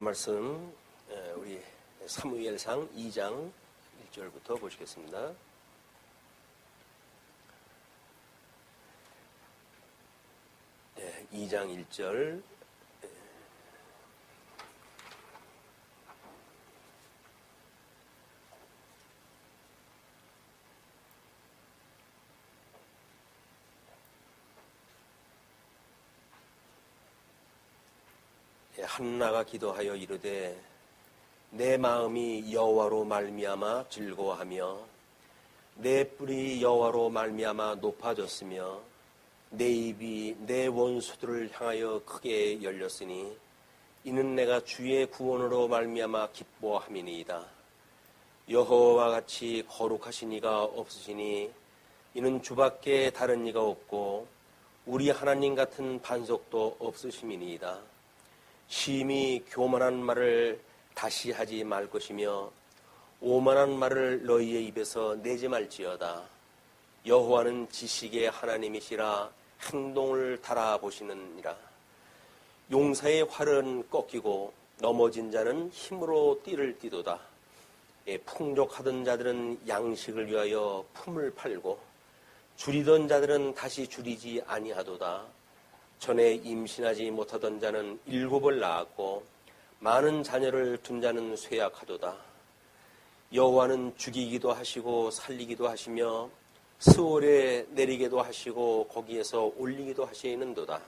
말씀 우리 사무엘상 2장 1절부터 보시겠습니다. 네, 2장 1절. 한나가 기도하여 이르되 내 마음이 여호와로 말미암아 즐거워하며 내 뿔이 여호와로 말미암아 높아졌으며 내 입이 내 원수들을 향하여 크게 열렸으니 이는 내가 주의 구원으로 말미암아 기뻐함이니이다. 여호와와 같이 거룩하신 이가 없으시니 이는 주밖에 다른 이가 없고 우리 하나님 같은 반석도 없으심이니이다. 심히 교만한 말을 다시 하지 말 것이며 오만한 말을 너희의 입에서 내지 말지어다. 여호와는 지식의 하나님이시라 행동을 달아보시느니라. 용사의 활은 꺾이고 넘어진 자는 힘으로 띠를 띠도다. 풍족하던 자들은 양식을 위하여 품을 팔고 줄이던 자들은 다시 줄이지 아니하도다. 전에 임신하지 못하던 자는 7을 낳았고 많은 자녀를 둔 자는 쇠약하도다. 여호와는 죽이기도 하시고 살리기도 하시며 스올에 내리게도 하시고 거기에서 올리기도 하시는도다.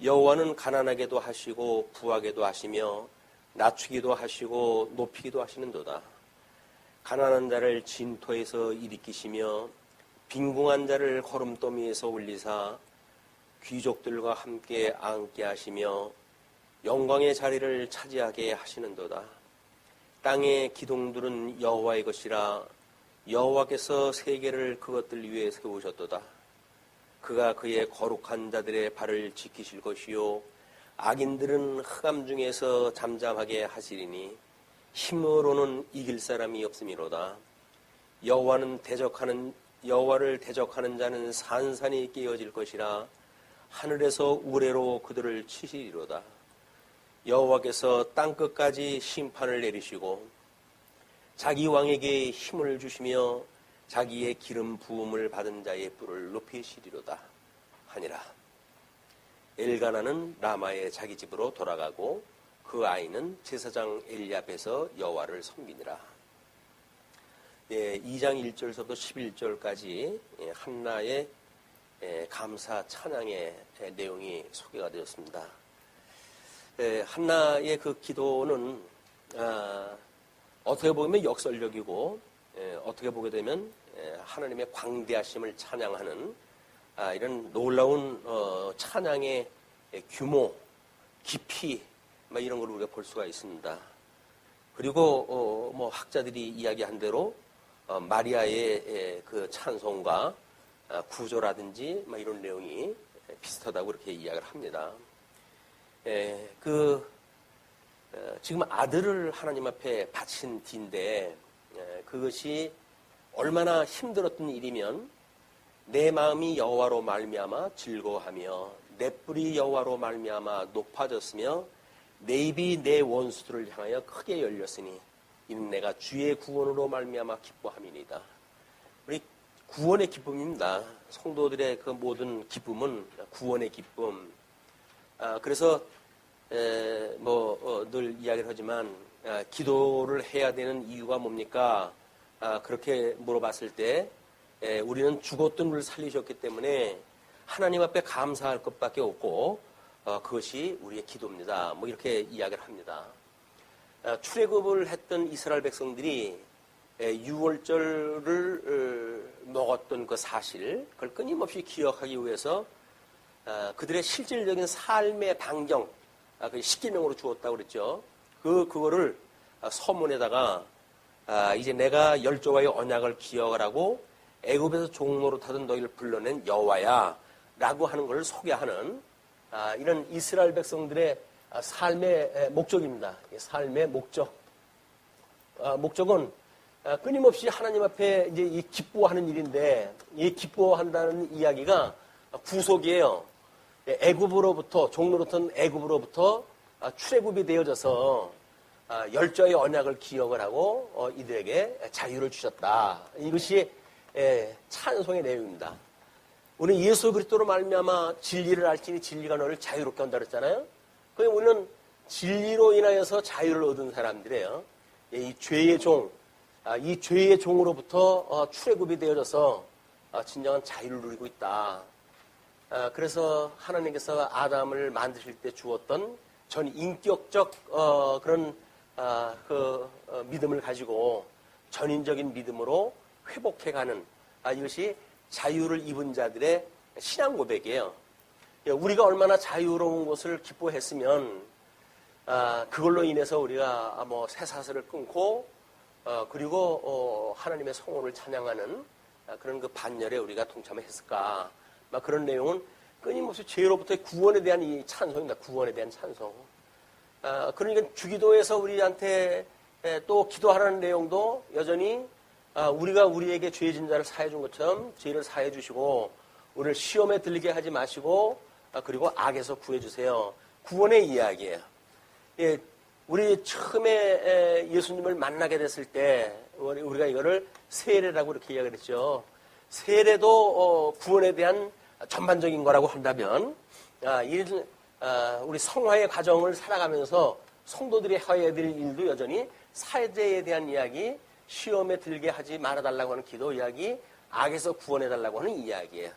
여호와는 가난하게도 하시고 부하게도 하시며 낮추기도 하시고 높이기도 하시는도다. 가난한 자를 진토에서 일으키시며 빈궁한 자를 거름더미에서 올리사 귀족들과 함께 앉게 하시며 영광의 자리를 차지하게 하시는도다. 땅의 기둥들은 여호와의 것이라 여호와께서 세계를 그것들 위에 세우셨도다. 그가 그의 거룩한 자들의 발을 지키실 것이요 악인들은 흑암 중에서 잠잠하게 하시리니 힘으로는 이길 사람이 없음이로다. 여호와를 대적하는 자는 산산이 깨어질 것이라 하늘에서 우레로 그들을 치시리로다. 여호와께서 땅끝까지 심판을 내리시고 자기 왕에게 힘을 주시며 자기의 기름 부음을 받은 자의 뿔을 높이시리로다 하니라. 엘가나는 라마의 자기 집으로 돌아가고 그 아이는 제사장 엘리압에서 여호와를 섬기니라. 2장 1절부터 11절까지 한나의 감사 찬양의 내용이 소개가 되었습니다. 한나의 그 기도는 어떻게 보면 역설적이고 어떻게 보게 되면 하나님의 광대하심을 찬양하는 이런 놀라운 찬양의 규모, 깊이 이런 걸 우리가 볼 수가 있습니다. 그리고 뭐 학자들이 이야기한 대로 마리아의 그 찬송과 구조라든지 이런 내용이 비슷하다고 이렇게 이야기를 합니다. 지금 아들을 하나님 앞에 바친 뒤인데 그것이 얼마나 힘들었던 일이면 내 마음이 여호와로 말미암아 즐거워하며 내 뿔이 여호와로 말미암아 높아졌으며 내 입이 내 원수들을 향하여 크게 열렸으니 이는 내가 주의 구원으로 말미암아 기뻐함이니이다. 우리 구원의 기쁨입니다. 성도들의 그 모든 기쁨은 구원의 기쁨. 그래서 늘 이야기를 하지만 기도를 해야 되는 이유가 뭡니까? 그렇게 물어봤을 때 우리는 죽었던 우리를 살리셨기 때문에 하나님 앞에 감사할 것밖에 없고 그것이 우리의 기도입니다. 이렇게 이야기를 합니다. 출애굽을 했던 이스라엘 백성들이 6월절을 먹었던 그 사실, 그걸 끊임없이 기억하기 위해서 그들의 실질적인 삶의 반경, 그 십계명으로 주었다고 그랬죠. 그거를 서문에다가 이제 내가 열조와의 언약을 기억하라고 애굽에서 종노릇하던 너희를 불러낸 여호와야 라고 하는 것을 소개하는 이런 이스라엘 백성들의 삶의 목적입니다. 삶의 목적. 목적은 끊임없이 하나님 앞에 이제 이 기뻐하는 일인데, 이 기뻐한다는 이야기가 구속이에요. 애굽으로부터 종노릇한 애굽으로부터 출애굽이 되어져서 열조의 언약을 기억을 하고 이들에게 자유를 주셨다. 이것이 찬송의 내용입니다. 우리 예수 그리스도로 말미암아 진리를 알지니 진리가 너를 자유롭게 한다 그랬잖아요. 그럼 우리는 진리로 인하여서 자유를 얻은 사람들이에요. 이 죄의 종, 이 죄의 종으로부터 출애굽이 되어져서 진정한 자유를 누리고 있다. 그래서 하나님께서 아담을 만드실 때 주었던 전 인격적 그런 믿음을 가지고 전인적인 믿음으로 회복해가는 이것이 자유를 입은 자들의 신앙 고백이에요. 우리가 얼마나 자유로운 것을 기뻐했으면 그걸로 인해서 우리가 뭐 쇠사슬을 끊고 그리고 하나님의 성원을 찬양하는 그런 그 반열에 우리가 동참했을까. 그런 내용은 끊임없이 죄로부터의 구원에 대한 이 찬송입니다. 구원에 대한 찬송. 그러니까 주기도에서 우리한테 또 기도하라는 내용도 여전히 우리가 우리에게 죄 진 자를 사해 준 것처럼 죄를 사해 주시고 우리를 시험에 들리게 하지 마시고 그리고 악에서 구해 주세요. 구원의 이야기예요. 예, 우리 처음에 예수님을 만나게 됐을 때 우리가 이거를 세례라고 이렇게 이야기를 했죠. 세례도 구원에 대한 전반적인 거라고 한다면 우리 성화의 과정을 살아가면서 성도들이 해야 될 일도 여전히 사제에 대한 이야기, 시험에 들게 하지 말아달라고 하는 기도 이야기, 악에서 구원해달라고 하는 이야기예요.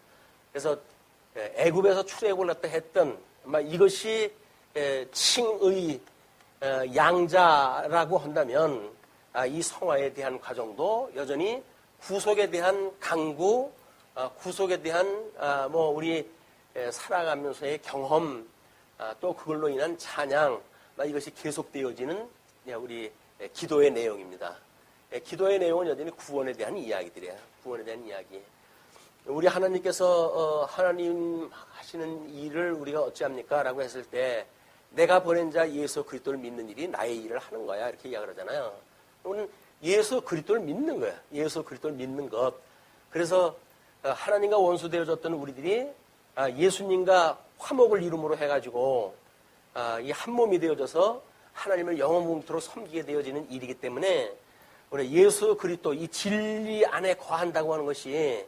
그래서 애굽에서 출애굽을 갖다 했던 이것이 칭의 양자라고 한다면 이 성화에 대한 과정도 여전히 구속에 대한 강구, 구속에 대한 우리 살아가면서의 경험, 또 그걸로 인한 찬양, 이것이 계속되어지는 우리 기도의 내용입니다. 기도의 내용은 여전히 구원에 대한 이야기들이에요. 구원에 대한 이야기. 우리 하나님께서 하나님 하시는 일을 우리가 어찌합니까? 라고 했을 때 내가 보낸 자 예수 그리스도를 믿는 일이 나의 일을 하는 거야. 이렇게 이야기를 하잖아요. 우리는 예수 그리스도를 믿는 거야. 예수 그리스도를 믿는 것. 그래서 하나님과 원수되어졌던 우리들이 예수님과 화목을 이름으로 해가지고 이 한 몸이 되어져서 하나님을 영원토록 섬기게 되어지는 일이기 때문에 우리 예수 그리스도 이 진리 안에 거한다고 하는 것이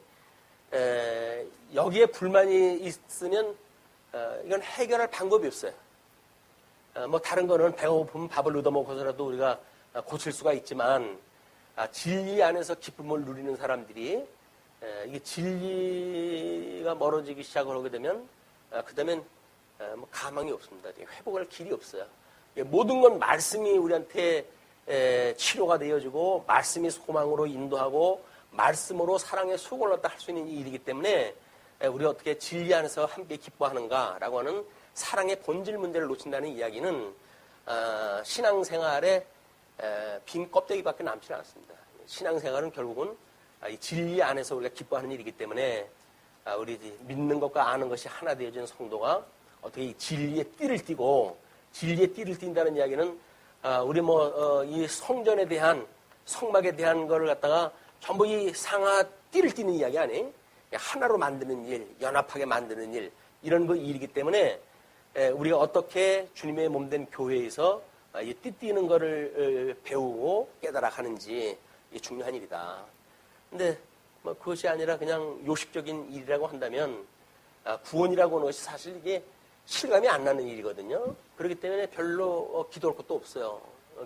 여기에 불만이 있으면 이건 해결할 방법이 없어요. 다른 거는 배고프면 밥을 얻어먹어서라도 우리가 고칠 수가 있지만 진리 안에서 기쁨을 누리는 사람들이 이게 진리가 멀어지기 시작을 하게 되면 그다음엔 가망이 없습니다. 회복할 길이 없어요. 모든 건 말씀이 우리한테 치료가 되어지고 말씀이 소망으로 인도하고 말씀으로 사랑의 수고를 갖다 할 수 있는 일이기 때문에 우리가 어떻게 진리 안에서 함께 기뻐하는가라고 하는 사랑의 본질 문제를 놓친다는 이야기는 신앙생활에 빈 껍데기밖에 남지 않습니다. 신앙생활은 결국은 이 진리 안에서 우리가 기뻐하는 일이기 때문에 우리 믿는 것과 아는 것이 하나 되어진 성도가 어떻게 이 진리의 띠를 띠고 진리의 띠를 띈다는 이야기는 우리 이 성전에 대한 성막에 대한 거를 갖다가 전부 이 상하 띠를 띠는 이야기 아니에요. 하나로 만드는 일, 연합하게 만드는 일 이런 거 일이기 때문에 우리가 어떻게 주님의 몸된 교회에서 이 띠 띠는 거를 배우고 깨달아 가는지 이게 중요한 일이다. 근데 그것이 아니라 그냥 요식적인 일이라고 한다면 구원이라고 하는 것이 사실 이게 실감이 안 나는 일이거든요. 그렇기 때문에 별로 기도할 것도 없어요.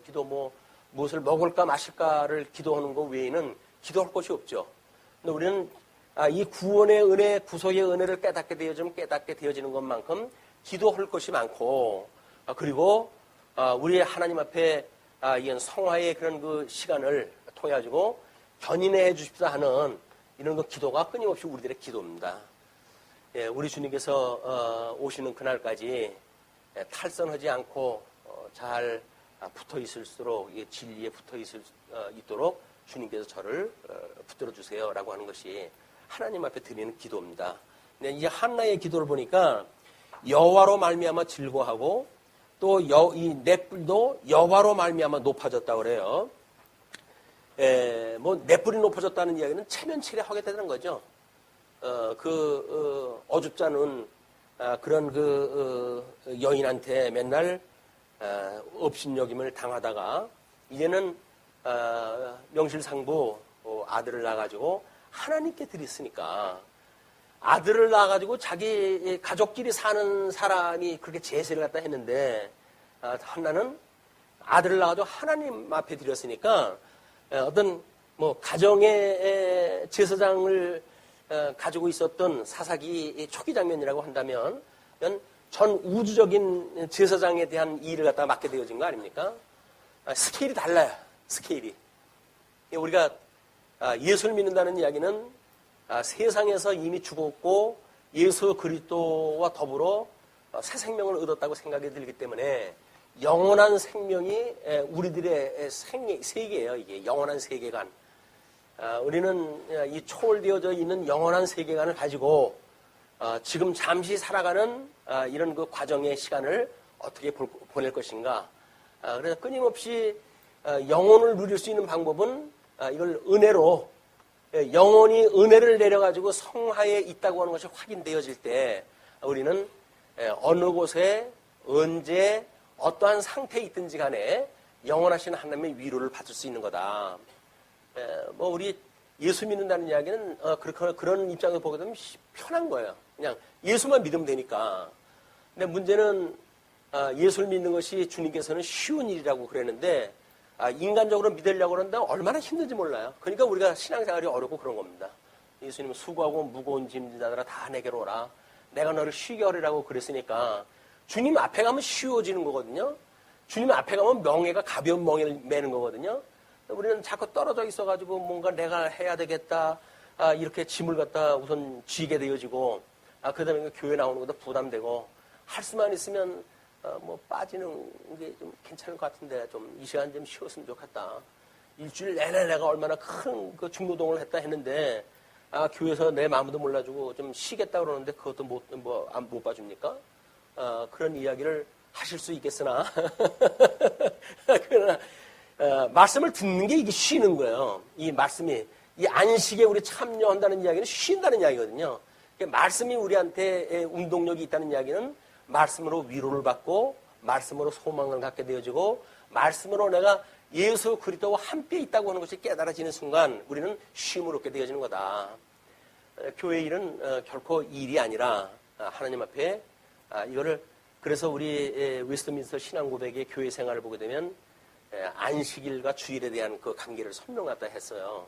기도 무엇을 먹을까 마실까를 기도하는 것 외에는 기도할 것이 없죠. 근데 우리는 이 구원의 은혜, 구속의 은혜를 깨닫게 되어지는 것만큼 기도할 것이 많고 그리고 우리 하나님 앞에 이런 성화의 그런 그 시간을 통해 가지고 견인해 주십사 하는 이런 그 기도가 끊임없이 우리들의 기도입니다. 우리 주님께서 오시는 그날까지 탈선하지 않고 잘 붙어 있을수록 진리에 붙어 있도록 주님께서 저를 붙들어 주세요라고 하는 것이 하나님 앞에 드리는 기도입니다. 근데 이 한나의 기도를 보니까 여호와로 말미암아 즐거워하고 또 이 넷불도 여호와로 말미암아 높아졌다고 그래요. 넷불이 높아졌다는 이야기는 체면치레하게 되는 거죠. 어줍잖은 그런 여인한테 맨날 업신여김을 당하다가 이제는 명실상부 아들을 낳아가지고 하나님께 드렸으니까 아들을 낳아가지고 자기 가족끼리 사는 사람이 그렇게 제사를 갖다 했는데 한나는 아들을 낳아가지고 하나님 앞에 드렸으니까 어떤 뭐 가정의 제사장을 가지고 있었던 사사기 초기 장면이라고 한다면 전 우주적인 제사장에 대한 일을 갖다 맡게 되어진 거 아닙니까? 스케일이 달라요. 스케일이. 우리가 예수를 믿는다는 이야기는 세상에서 이미 죽었고 예수 그리스도와 더불어 새 생명을 얻었다고 생각이 들기 때문에 영원한 생명이 우리들의 세계예요. 이게 영원한 세계관. 우리는 이 초월되어져 있는 영원한 세계관을 가지고 지금 잠시 살아가는 이런 그 과정의 시간을 어떻게 보낼 것인가. 그래서 끊임없이 영혼을 누릴 수 있는 방법은 이걸 은혜로 영혼이 은혜를 내려가지고 성하에 있다고 하는 것이 확인되어질 때 우리는 어느 곳에 언제 어떠한 상태에 있든지 간에 영원하신 하나님의 위로를 받을 수 있는 거다. 뭐 우리 예수 믿는다는 이야기는 그런 입장에서 보게 되면 편한 거예요. 그냥 예수만 믿으면 되니까. 근데 문제는 예수를 믿는 것이 주님께서는 쉬운 일이라고 그랬는데 인간적으로 믿으려고 그러는데 얼마나 힘든지 몰라요. 그러니까 우리가 신앙생활이 어렵고 그런 겁니다. 예수님은 수고하고 무거운 짐진 자들아 다 내게로 오라. 내가 너를 쉬게 하리라고 그랬으니까 주님 앞에 가면 쉬워지는 거거든요. 주님 앞에 가면 명예가 가벼운 멍에를 매는 거거든요. 우리는 자꾸 떨어져 있어가지고 뭔가 내가 해야 되겠다. 이렇게 짐을 갖다 우선 쥐게 되어지고 그 다음에 교회 나오는 것도 부담되고 할 수만 있으면 뭐 빠지는 게 좀 괜찮을 것 같은데 좀 이 시간 좀 쉬었으면 좋겠다. 일주일 내내 내가 얼마나 큰 그 중노동을 했다 했는데 교회에서 내 마음도 몰라주고 좀 쉬겠다 그러는데 그것도 못 봐줍니까? 그런 이야기를 하실 수 있겠으나 그러나 말씀을 듣는 게 이게 쉬는 거예요. 이 말씀이 이 안식에 우리 참여한다는 이야기는 쉰다는 이야기거든요. 말씀이 우리한테 운동력이 있다는 이야기는 말씀으로 위로를 받고 말씀으로 소망을 갖게 되어지고 말씀으로 내가 예수 그리스도와 함께 있다고 하는 것이 깨달아지는 순간 우리는 쉼을 얻게 되어지는 거다. 교회 일은 결코 일이 아니라 하나님 앞에 이거를 그래서 우리 웨스트민스터 신앙고백의 교회 생활을 보게 되면 안식일과 주일에 대한 그 관계를 설명하다 했어요.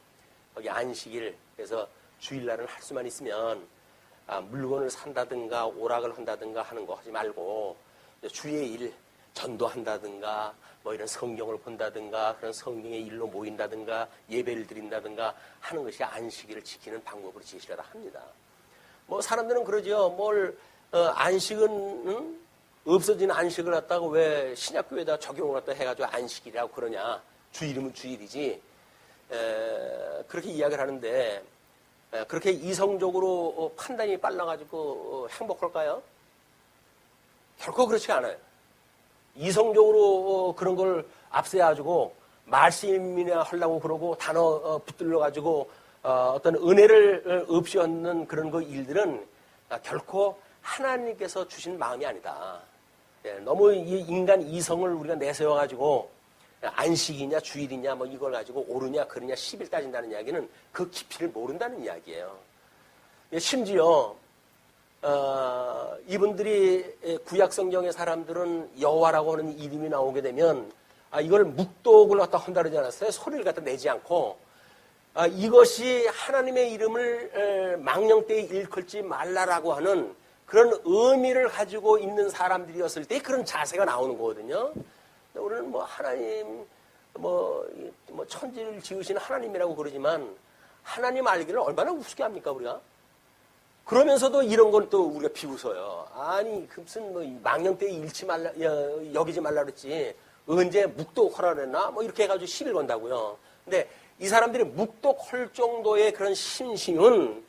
거기 안식일 그래서 주일날은 할 수만 있으면 물건을 산다든가 오락을 한다든가 하는 거 하지 말고 주의 일 전도한다든가 뭐 이런 성경을 본다든가 그런 성경의 일로 모인다든가 예배를 드린다든가 하는 것이 안식일을 지키는 방법으로 제시를 합니다. 뭐 사람들은 그러죠. 안식은 없어진 안식을 갖다가 왜 신약교회에다 적용을 갖다 해가지고 안식이라고 그러냐. 주일이면 주일이지. 그렇게 이야기를 하는데 그렇게 이성적으로 판단이 빨라가지고 행복할까요? 결코 그렇지 않아요. 이성적으로 그런 걸 앞세워가지고 말씀이나 하려고 그러고 단어 붙들러가지고 어떤 은혜를 없이 얻는 그런 그 일들은 결코 하나님께서 주신 마음이 아니다. 너무 이 인간 이성을 우리가 내세워가지고 안식이냐 주일이냐 뭐 이걸 가지고 옳으냐 그르냐 10일 따진다는 이야기는 그 깊이를 모른다는 이야기예요. 심지어 이분들이 구약성경의 사람들은 여호와라고 하는 이름이 나오게 되면 이걸 묵독을 갖다 한다 그러지 않았어요? 소리를 갖다 내지 않고 이것이 하나님의 이름을 망령되이 일컬지 말라라고 하는 그런 의미를 가지고 있는 사람들이었을 때 그런 자세가 나오는 거거든요. 우리는 뭐 하나님, 뭐 천지를 지으신 하나님이라고 그러지만 하나님 알기를 얼마나 우습게 합니까, 우리가? 그러면서도 이런 건 또 우리가 비웃어요. 아니, 무슨 망령되이 잃지 말라, 여기지 말라 그랬지. 언제 묵독하라 그랬나? 뭐 이렇게 해가지고 시비를 건다고요. 근데 이 사람들이 묵독할 정도의 그런 신심은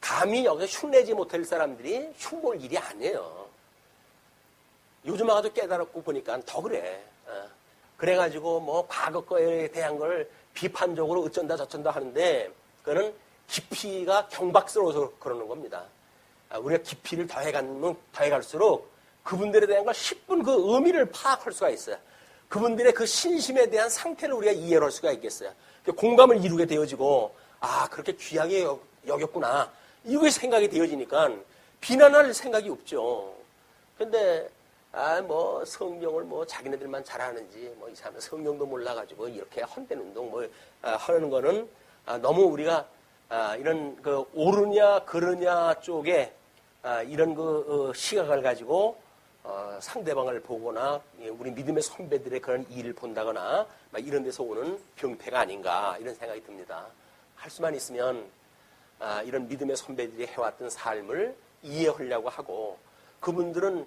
감히 여기서 흉내지 못할 사람들이 흉볼 일이 아니에요. 요즘 와가지고 깨달았고 보니까 더 그래. 그래가지고 뭐 과거 거에 대한 걸 비판적으로 어쩐다 저쩐다 하는데 그거는 깊이가 경박스러워서 그러는 겁니다. 우리가 깊이를 더해가면 더해갈수록 그분들에 대한 걸 10분 그 의미를 파악할 수가 있어요. 그분들의 그 신심에 대한 상태를 우리가 이해를 할 수가 있겠어요. 공감을 이루게 되어지고, 아, 그렇게 귀하게 여겼구나. 이게 생각이 되어지니까 비난할 생각이 없죠. 근데, 뭐, 성경을 뭐 자기네들만 잘하는지, 뭐, 이 사람은 성경도 몰라가지고 이렇게 헛된 운동 뭐, 하는 거는 너무 우리가, 이런 그 옳으냐, 그르냐 쪽에, 이런 그 시각을 가지고, 상대방을 보거나 우리 믿음의 선배들의 그런 일을 본다거나 이런 데서 오는 병폐가 아닌가 이런 생각이 듭니다. 할 수만 있으면 이런 믿음의 선배들이 해왔던 삶을 이해하려고 하고 그분들은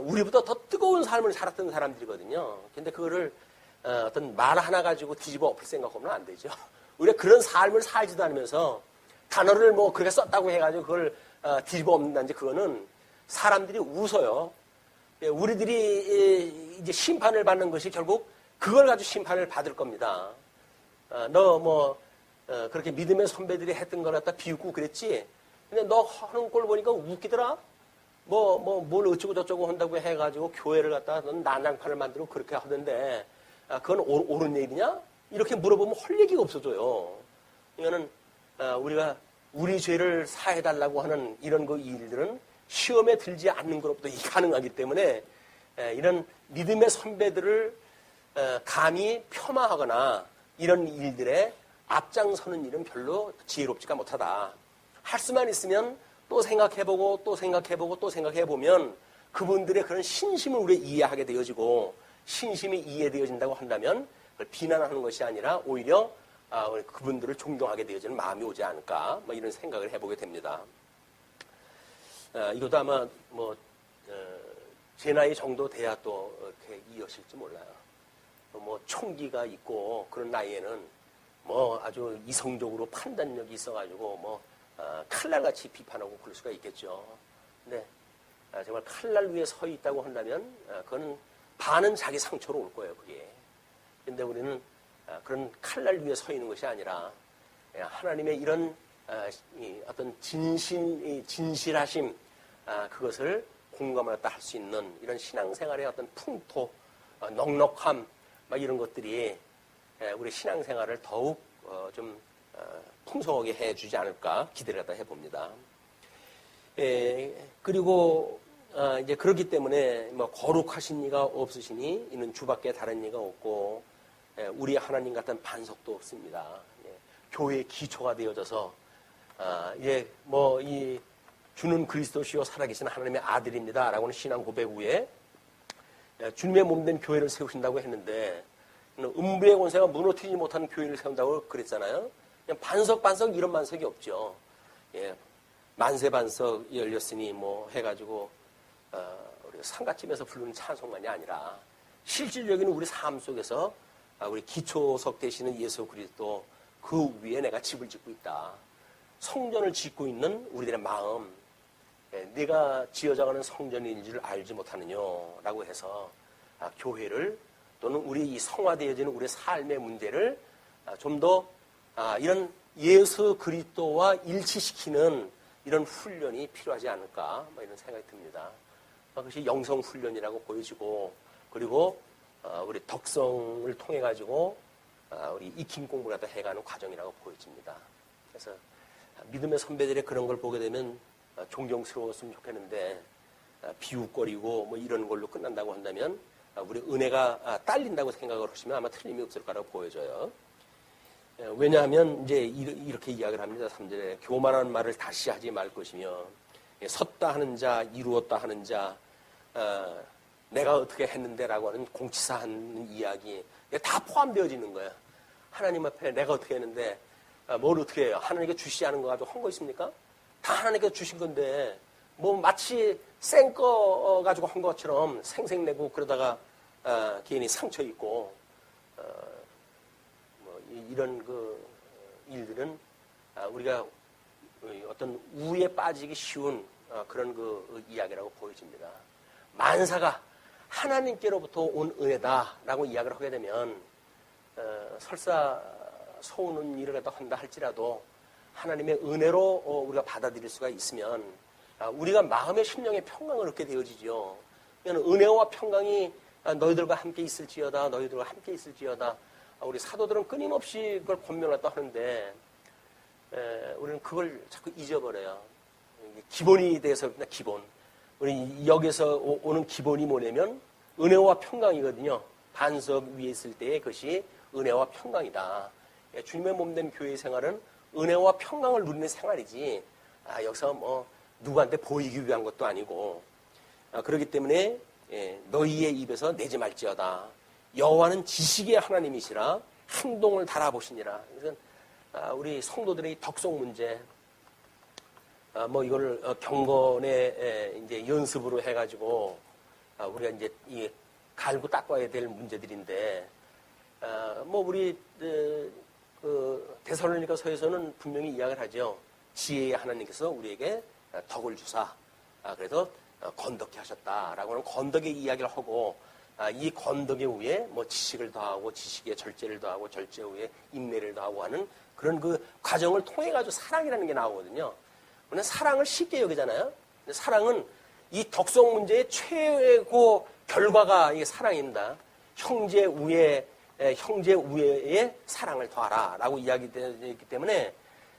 우리보다 더 뜨거운 삶을 살았던 사람들이거든요. 근데 그거를 어떤 말 하나 가지고 뒤집어 엎을 생각하면 안 되죠. 우리가 그런 삶을 살지도 않으면서 단어를 뭐 그렇게 썼다고 해가지고 그걸 뒤집어 엎는다든지 그거는 사람들이 웃어요. 우리들이 이제 심판을 받는 것이 결국 그걸 가지고 심판을 받을 겁니다. 너 뭐 그렇게 믿음의 선배들이 했던 걸 갖다 비웃고 그랬지. 근데 너 하는 꼴 보니까 웃기더라. 뭘 어쩌고 저쩌고 한다고 해가지고 교회를 갖다가 넌 난장판을 만들고 그렇게 하던데 그건 옳은 얘기냐? 이렇게 물어보면 할 얘기가 없어져요. 이거는 우리가 우리 죄를 사해달라고 하는 이런 그 일들은 시험에 들지 않는 것으로부터 가능하기 때문에 이런 믿음의 선배들을 감히 폄하하거나 이런 일들에 앞장서는 일은 별로 지혜롭지가 못하다. 할 수만 있으면 또 생각해보고 또 생각해보고 또 생각해보면 그분들의 그런 신심을 우리가 이해하게 되어지고 신심이 이해되어진다고 한다면 그걸 비난하는 것이 아니라 오히려 그분들을 존경하게 되어지는 마음이 오지 않을까 뭐 이런 생각을 해보게 됩니다. 이것도 아마 제 나이 정도 돼야 또 이렇게 이어질지 몰라요. 뭐 총기가 있고 그런 나이에는 뭐 아주 이성적으로 판단력이 있어가지고 칼날같이 비판하고 그럴 수가 있겠죠. 근데 정말 칼날 위에 서 있다고 한다면 그건 반은 자기 상처로 올 거예요, 그게. 근데 우리는 그런 칼날 위에 서 있는 것이 아니라 하나님의 이런 어떤 진실하심, 그것을 공감을 할 수 있는 이런 신앙생활의 어떤 풍토, 넉넉함, 이런 것들이 우리 신앙생활을 더욱 좀 풍성하게 해주지 않을까 기대를 갖다 해봅니다. 그리고 이제 그렇기 때문에 거룩하신 이가 없으시니 이는 주밖에 다른 이가 없고 우리 하나님 같은 반석도 없습니다. 교회의 기초가 되어져서 이 주는 그리스도시요 살아계신 하나님의 아들입니다 라고는 신앙 고백 후에 주님의 몸된 교회를 세우신다고 했는데 음부의 권세가 무너뜨리지 못하는 교회를 세운다고 그랬잖아요. 그냥 반석 이런 반석이 없죠. 만세 반석 열렸으니 해가지고 우리가 상가집에서 부르는 찬송만이 아니라 실질적인 우리 삶 속에서 우리 기초석 되시는 예수 그리스도 그 위에 내가 집을 짓고 있다. 성전을 짓고 있는 우리들의 마음, 네가 지어져가는 성전인 줄 알지 못하느냐라고 해서 교회를 또는 우리 이 성화되어지는 우리 삶의 문제를 좀 더 이런 예수 그리스도와 일치시키는 이런 훈련이 필요하지 않을까 이런 생각이 듭니다. 그것이 영성 훈련이라고 보여지고 그리고 우리 덕성을 통해 가지고 우리 익힘 공부를 갖다 해가는 과정이라고 보여집니다. 그래서 믿음의 선배들의 그런 걸 보게 되면 존경스러웠으면 좋겠는데 비웃거리고 이런 걸로 끝난다고 한다면 우리 은혜가 딸린다고 생각을 하시면 아마 틀림이 없을 거라고 보여져요. 왜냐하면 이제 이렇게 이야기를 합니다. 3절에 교만한 말을 다시 하지 말 것이며 섰다 하는 자, 이루었다 하는 자, 내가 어떻게 했는데라고 하는 공치사하는 이야기 다 포함되어지는 거예요. 하나님 앞에 내가 어떻게 했는데 뭘 어떻게 해요? 하나님께 주시하는 거 가지고 한 거 있습니까? 다 하나님께 주신 건데 마치 생 거 가지고 한 것처럼 생색내고 그러다가 괜히 상처 있고 이런 그 일들은 우리가 어떤 우에 빠지기 쉬운 그런 그 이야기라고 보여집니다. 만사가 하나님께로부터 온 은혜다라고 이야기를 하게 되면 설사 소우는 일을 한다 할지라도 하나님의 은혜로 우리가 받아들일 수가 있으면 우리가 마음의 심령의 평강을 얻게 되어지죠. 은혜와 평강이 너희들과 함께 있을지어다. 너희들과 함께 있을지어다. 우리 사도들은 끊임없이 그걸 권면하다 하는데 우리는 그걸 자꾸 잊어버려요. 기본이 돼서 기본. 우리 여기서 오는 기본이 뭐냐면 은혜와 평강이거든요. 반석 위에 있을 때의 것이 은혜와 평강이다. 주님의 몸된 교회 생활은 은혜와 평강을 누리는 생활이지 여기서 뭐 누구한테 보이기 위한 것도 아니고 그렇기 때문에 너희의 입에서 내지 말지어다. 여호와는 지식의 하나님이시라 행동을 달아보시니라. 그래서 우리 성도들의 덕성 문제 뭐 이걸 경건의 이제 연습으로 해가지고 우리가 이제 이 갈고 닦아야 될 문제들인데 뭐 우리 그 데살로니가서에서는 분명히 이야기를 하죠. 지혜의 하나님께서 우리에게 덕을 주사 그래서 건덕케 하셨다라고 하는 건덕의 이야기를 하고 이 건덕의 위에 뭐 지식을 더하고 지식의 절제를 더하고 절제 위에 인내를 더하고 하는 그런 그 과정을 통해 가지고 사랑이라는 게 나오거든요. 우리는 사랑을 쉽게 여기잖아요. 근데 사랑은 이 덕성 문제의 최고 결과가 이게 사랑입니다. 형제 우애에 사랑을 더하라라고 이야기되기 때문에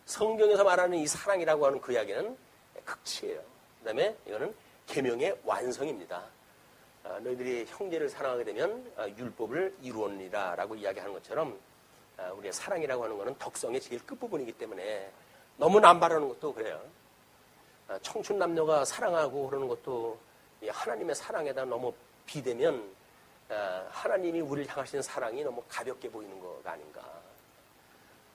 성경에서 말하는 이 사랑이라고 하는 그 이야기는 극치예요. 그다음에 이거는 계명의 완성입니다. 너희들이 형제를 사랑하게 되면 율법을 이루었느니라라고 이야기하는 것처럼 우리의 사랑이라고 하는 것은 덕성의 제일 끝부분이기 때문에 너무 남발하는 것도 그래요. 청춘 남녀가 사랑하고 그러는 것도 하나님의 사랑에다 너무 비대면 하나님이 우리를 향하시는 사랑이 너무 가볍게 보이는 것 아닌가.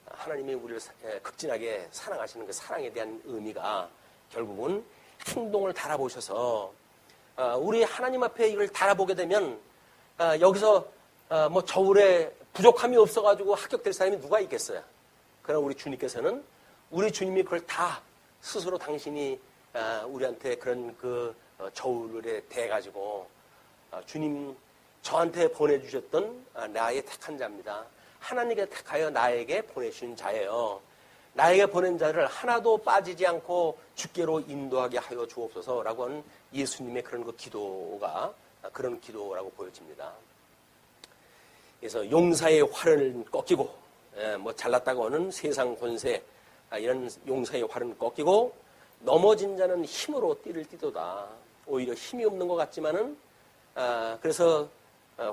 하나님이 우리를 극진하게 사랑하시는 그 사랑에 대한 의미가 결국은 행동을 달아보셔서 우리 하나님 앞에 이걸 달아보게 되면 여기서 뭐 저울에 부족함이 없어가지고 합격될 사람이 누가 있겠어요. 그러나 우리 주님께서는 우리 주님이 그걸 다 스스로 당신이 우리한테 그런 그 저울에 대가지고 주님 저한테 보내주셨던 나의 택한 자입니다. 하나님께 택하여 나에게 보내주신 자예요. 나에게 보낸 자를 하나도 빠지지 않고 주께로 인도하게 하여 주옵소서라고 하는 예수님의 그런 그 기도가 그런 기도라고 보여집니다. 그래서 용사의 활은 꺾이고 뭐 잘났다고 하는 세상 권세 이런 용사의 활은 꺾이고 넘어진 자는 힘으로 띠를 띠도다. 오히려 힘이 없는 것 같지만은 그래서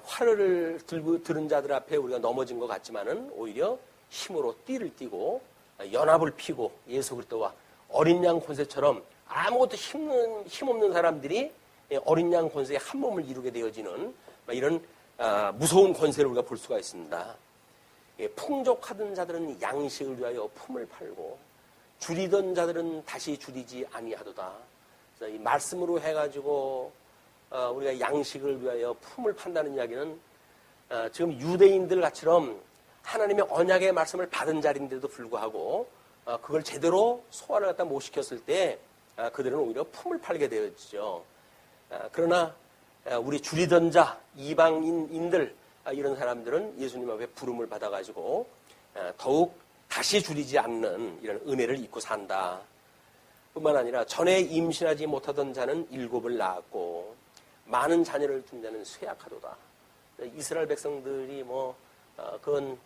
활을 들고 들은 자들 앞에 우리가 넘어진 것 같지만은 오히려 힘으로 띠를 띠고 연합을 피고 예수 그리스도와 어린 양 권세처럼 아무것도 힘없는 사람들이 어린 양 권세의 한 몸을 이루게 되어지는 이런 무서운 권세를 우리가 볼 수가 있습니다. 풍족하던 자들은 양식을 위하여 품을 팔고 줄이던 자들은 다시 줄이지 아니하도다. 그래서 이 말씀으로 해가지고 우리가 양식을 위하여 품을 판다는 이야기는 지금 유대인들 같이럼 하나님의 언약의 말씀을 받은 자리인데도 불구하고 그걸 제대로 소화를 갖다 못 시켰을 때 그들은 오히려 품을 팔게 되어지죠. 그러나 우리 줄이던 자, 이방인들 이런 사람들은 예수님 앞에 부름을 받아가지고 더욱 다시 줄이지 않는 이런 은혜를 입고 산다. 뿐만 아니라 전에 임신하지 못하던 자는 7을 낳았고 많은 자녀를 둔 자는 쇠약하도다. 이스라엘 백성들이 그건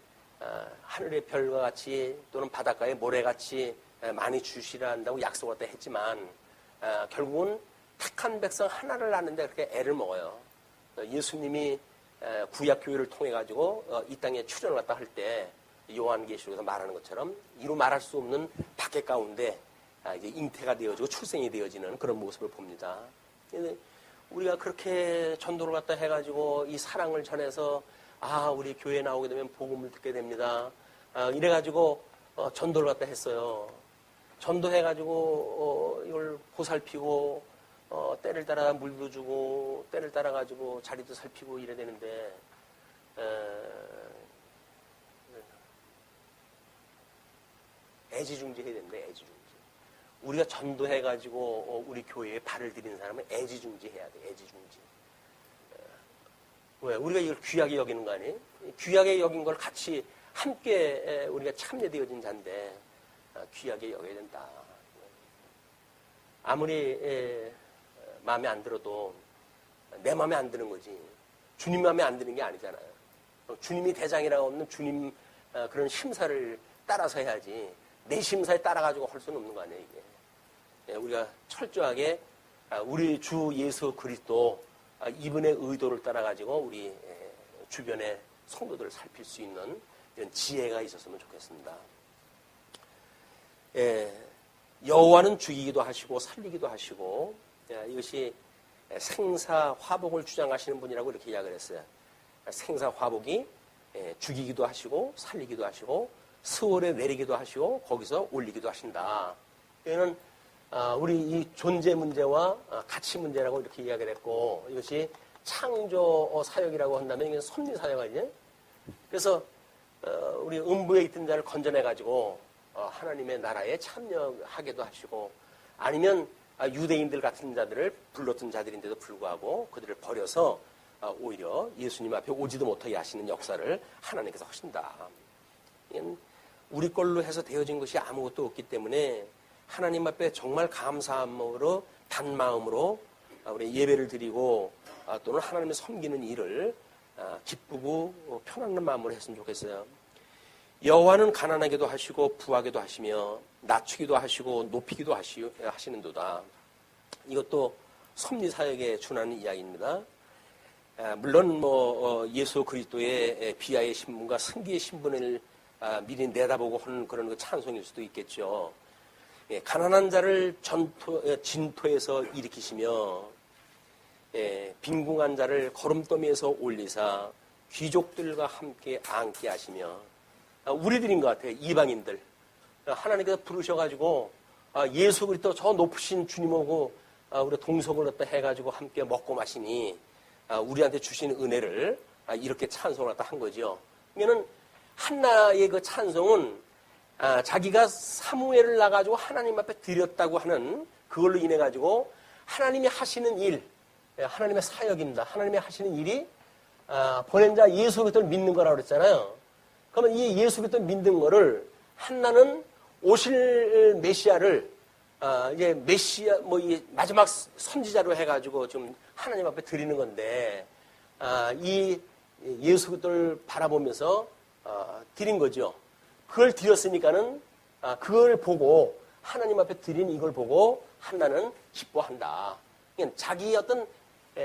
하늘의 별과 같이 또는 바닷가의 모래같이 많이 주시라 한다고 약속을 다 했지만 결국은 택한 백성 하나를 낳는데 그렇게 애를 먹어요. 예수님이 구약교회를 통해 가지고 이 땅에 출현을 갖다 할 때 요한계시록에서 말하는 것처럼 이루 말할 수 없는 박해 가운데 이제 잉태가 되어지고 출생이 되어지는 그런 모습을 봅니다. 우리가 그렇게 전도를 갖다 해가지고 이 사랑을 전해서 우리 교회에 나오게 되면 복음을 듣게 됩니다. 이래가지고 전도를 갖다 했어요. 전도해가지고 이걸 보살피고 때를 따라 물도 주고 때를 따라 가지고 자리도 살피고 이래야 되는데 애지중지해야 된다. 애지중지. 우리가 전도해가지고 우리 교회에 발을 들이는 사람은 애지중지해야 돼. 애지중지. 왜? 우리가 이걸 귀하게 여기는 거 아니에요? 귀하게 여긴 걸 같이 함께 우리가 참여되어진 자인데 귀하게 여겨야 된다. 아무리 마음에 안 들어도 내 마음에 안 드는 거지. 주님 마음에 안 드는 게 아니잖아요. 주님이 대장이라고 없는 주님 그런 심사를 따라서 해야지. 내 심사에 따라가지고 할 수는 없는 거 아니에요, 이게. 우리가 철저하게 우리 주 예수 그리스도 이분의 의도를 따라가지고 우리 주변의 성도들을 살필 수 있는 이런 지혜가 있었으면 좋겠습니다. 여호와는 죽이기도 하시고 살리기도 하시고 이것이 생사화복을 주장하시는 분이라고 이렇게 이야기를 했어요. 생사화복이 죽이기도 하시고 살리기도 하시고 스월에 내리기도 하시고 거기서 올리기도 하신다. 이거는 우리 이 존재 문제와 가치 문제라고 이렇게 이야기를 했고 이것이 창조 사역이라고 한다면 이건 섭리 사역 아니에요? 그래서 우리 음부에 있던 자를 건져내가지고 하나님의 나라에 참여하게도 하시고 아니면 유대인들 같은 자들을 불렀던 자들인데도 불구하고 그들을 버려서 오히려 예수님 앞에 오지도 못하게 하시는 역사를 하나님께서 하신다. 우리 걸로 해서 되어진 것이 아무것도 없기 때문에 하나님 앞에 정말 감사함으로 단마음으로 우리 예배를 드리고 또는 하나님을 섬기는 일을 기쁘고 편안한 마음으로 했으면 좋겠어요. 여호와는 가난하게도 하시고 부하게도 하시며 낮추기도 하시고 높이기도 하시는도다. 이것도 섭리 사역에 준하는 이야기입니다. 물론 예수 그리스도의 비하의 신분과 승기의 신분을 미리 내다보고 하는 그런 그 찬송일 수도 있겠죠. 가난한 자를 진토에서 일으키시며 빈궁한 자를 거름더미에서 올리사 귀족들과 함께 앉게 하시며 우리들인 것 같아요. 이방인들. 하나님께서 부르셔가지고 예수 그리스도 저 높으신 주님하고 우리 동석을 갖다 해가지고 함께 먹고 마시니 우리한테 주신 은혜를 이렇게 찬송을 갖다 한 거죠. 그러면은 한나의 그 찬송은 자기가 사무엘을 나가지고 하나님 앞에 드렸다고 하는 그걸로 인해 가지고 하나님이 하시는 일, 하나님의 사역입니다. 하나님이 하시는 일이 보낸 자 예수 그리스도를 믿는 거라고 그랬잖아요. 그러면 이 예수 그리스도를 믿는 거를 한나는 오실 메시아를 이제 메시아 이 마지막 선지자로 해가지고 좀 하나님 앞에 드리는 건데 이 예수 그리스도를 바라보면서 드린 거죠. 그걸 드렸으니까는 그걸 보고 하나님 앞에 드린 이걸 보고 한나는 기뻐한다. 그러니까 자기 어떤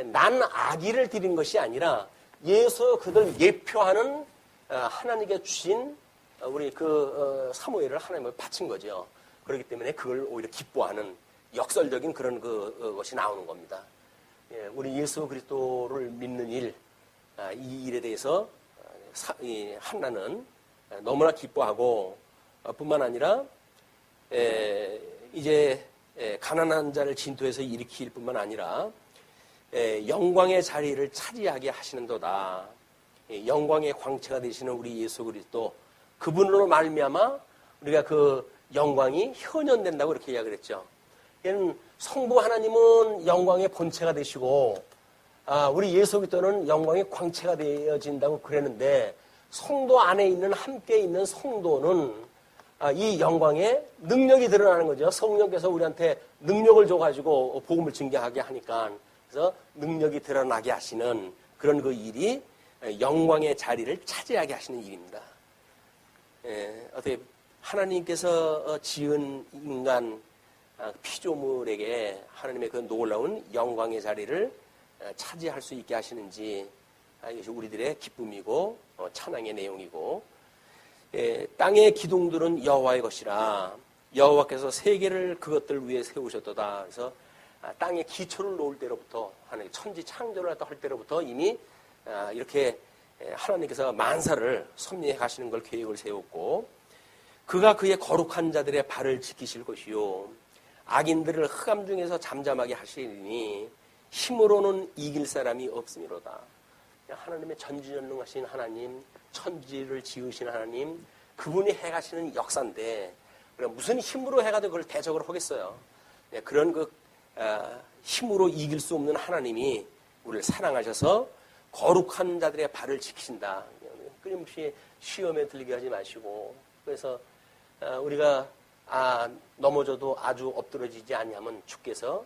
난 아기를 드린 것이 아니라 예수 그들 예표하는 하나님께 주신 우리 그 사무엘을 하나님을 바친 거죠. 그렇기 때문에 그걸 오히려 기뻐하는 역설적인 그런 것이 나오는 겁니다. 우리 예수 그리스도를 믿는 일, 이 일에 대해서 한나는 너무나 기뻐하고 뿐만 아니라 이제 가난한 자를 진토에서 일으킬 뿐만 아니라 영광의 자리를 차지하게 하시는도다. 영광의 광채가 되시는 우리 예수 그리스도 그분으로 말미암아 우리가 그 영광이 현현된다고 이렇게 이야기를 했죠. 성부 하나님은 영광의 본체가 되시고 우리 예수 그리스도는 영광의 광채가 되어진다고 그랬는데 성도 안에 있는 함께 있는 성도는 이 영광의 능력이 드러나는 거죠. 성령께서 우리한테 능력을 줘가지고 복음을 증거하게 하니까 그래서 능력이 드러나게 하시는 그런 그 일이 영광의 자리를 차지하게 하시는 일입니다. 어떻게 하나님께서 지은 인간 피조물에게 하나님의 그 놀라운 영광의 자리를 차지할 수 있게 하시는지 이것이 우리들의 기쁨이고 찬양의 내용이고 땅의 기둥들은 여호와의 것이라 여호와께서 세계를 그것들 위에 세우셨도다. 그래서 땅의 기초를 놓을 때로부터 하나님 천지 창조를 할 때로부터 이미 이렇게 하나님께서 만사를 섭리해 가시는 걸 계획을 세웠고 그가 그의 거룩한 자들의 발을 지키실 것이요 악인들을 흑암 중에서 잠잠하게 하시리니 힘으로는 이길 사람이 없음이로다. 하나님의 전지전능하신 하나님, 천지를 지으신 하나님, 그분이 해가시는 역사인데 무슨 힘으로 해가지고 그걸 대적을 하겠어요. 그런 그 힘으로 이길 수 없는 하나님이 우리를 사랑하셔서 거룩한 자들의 발을 지키신다. 끊임없이 시험에 들리게 하지 마시고 그래서 우리가 넘어져도 아주 엎드러지지 아니하면 주께서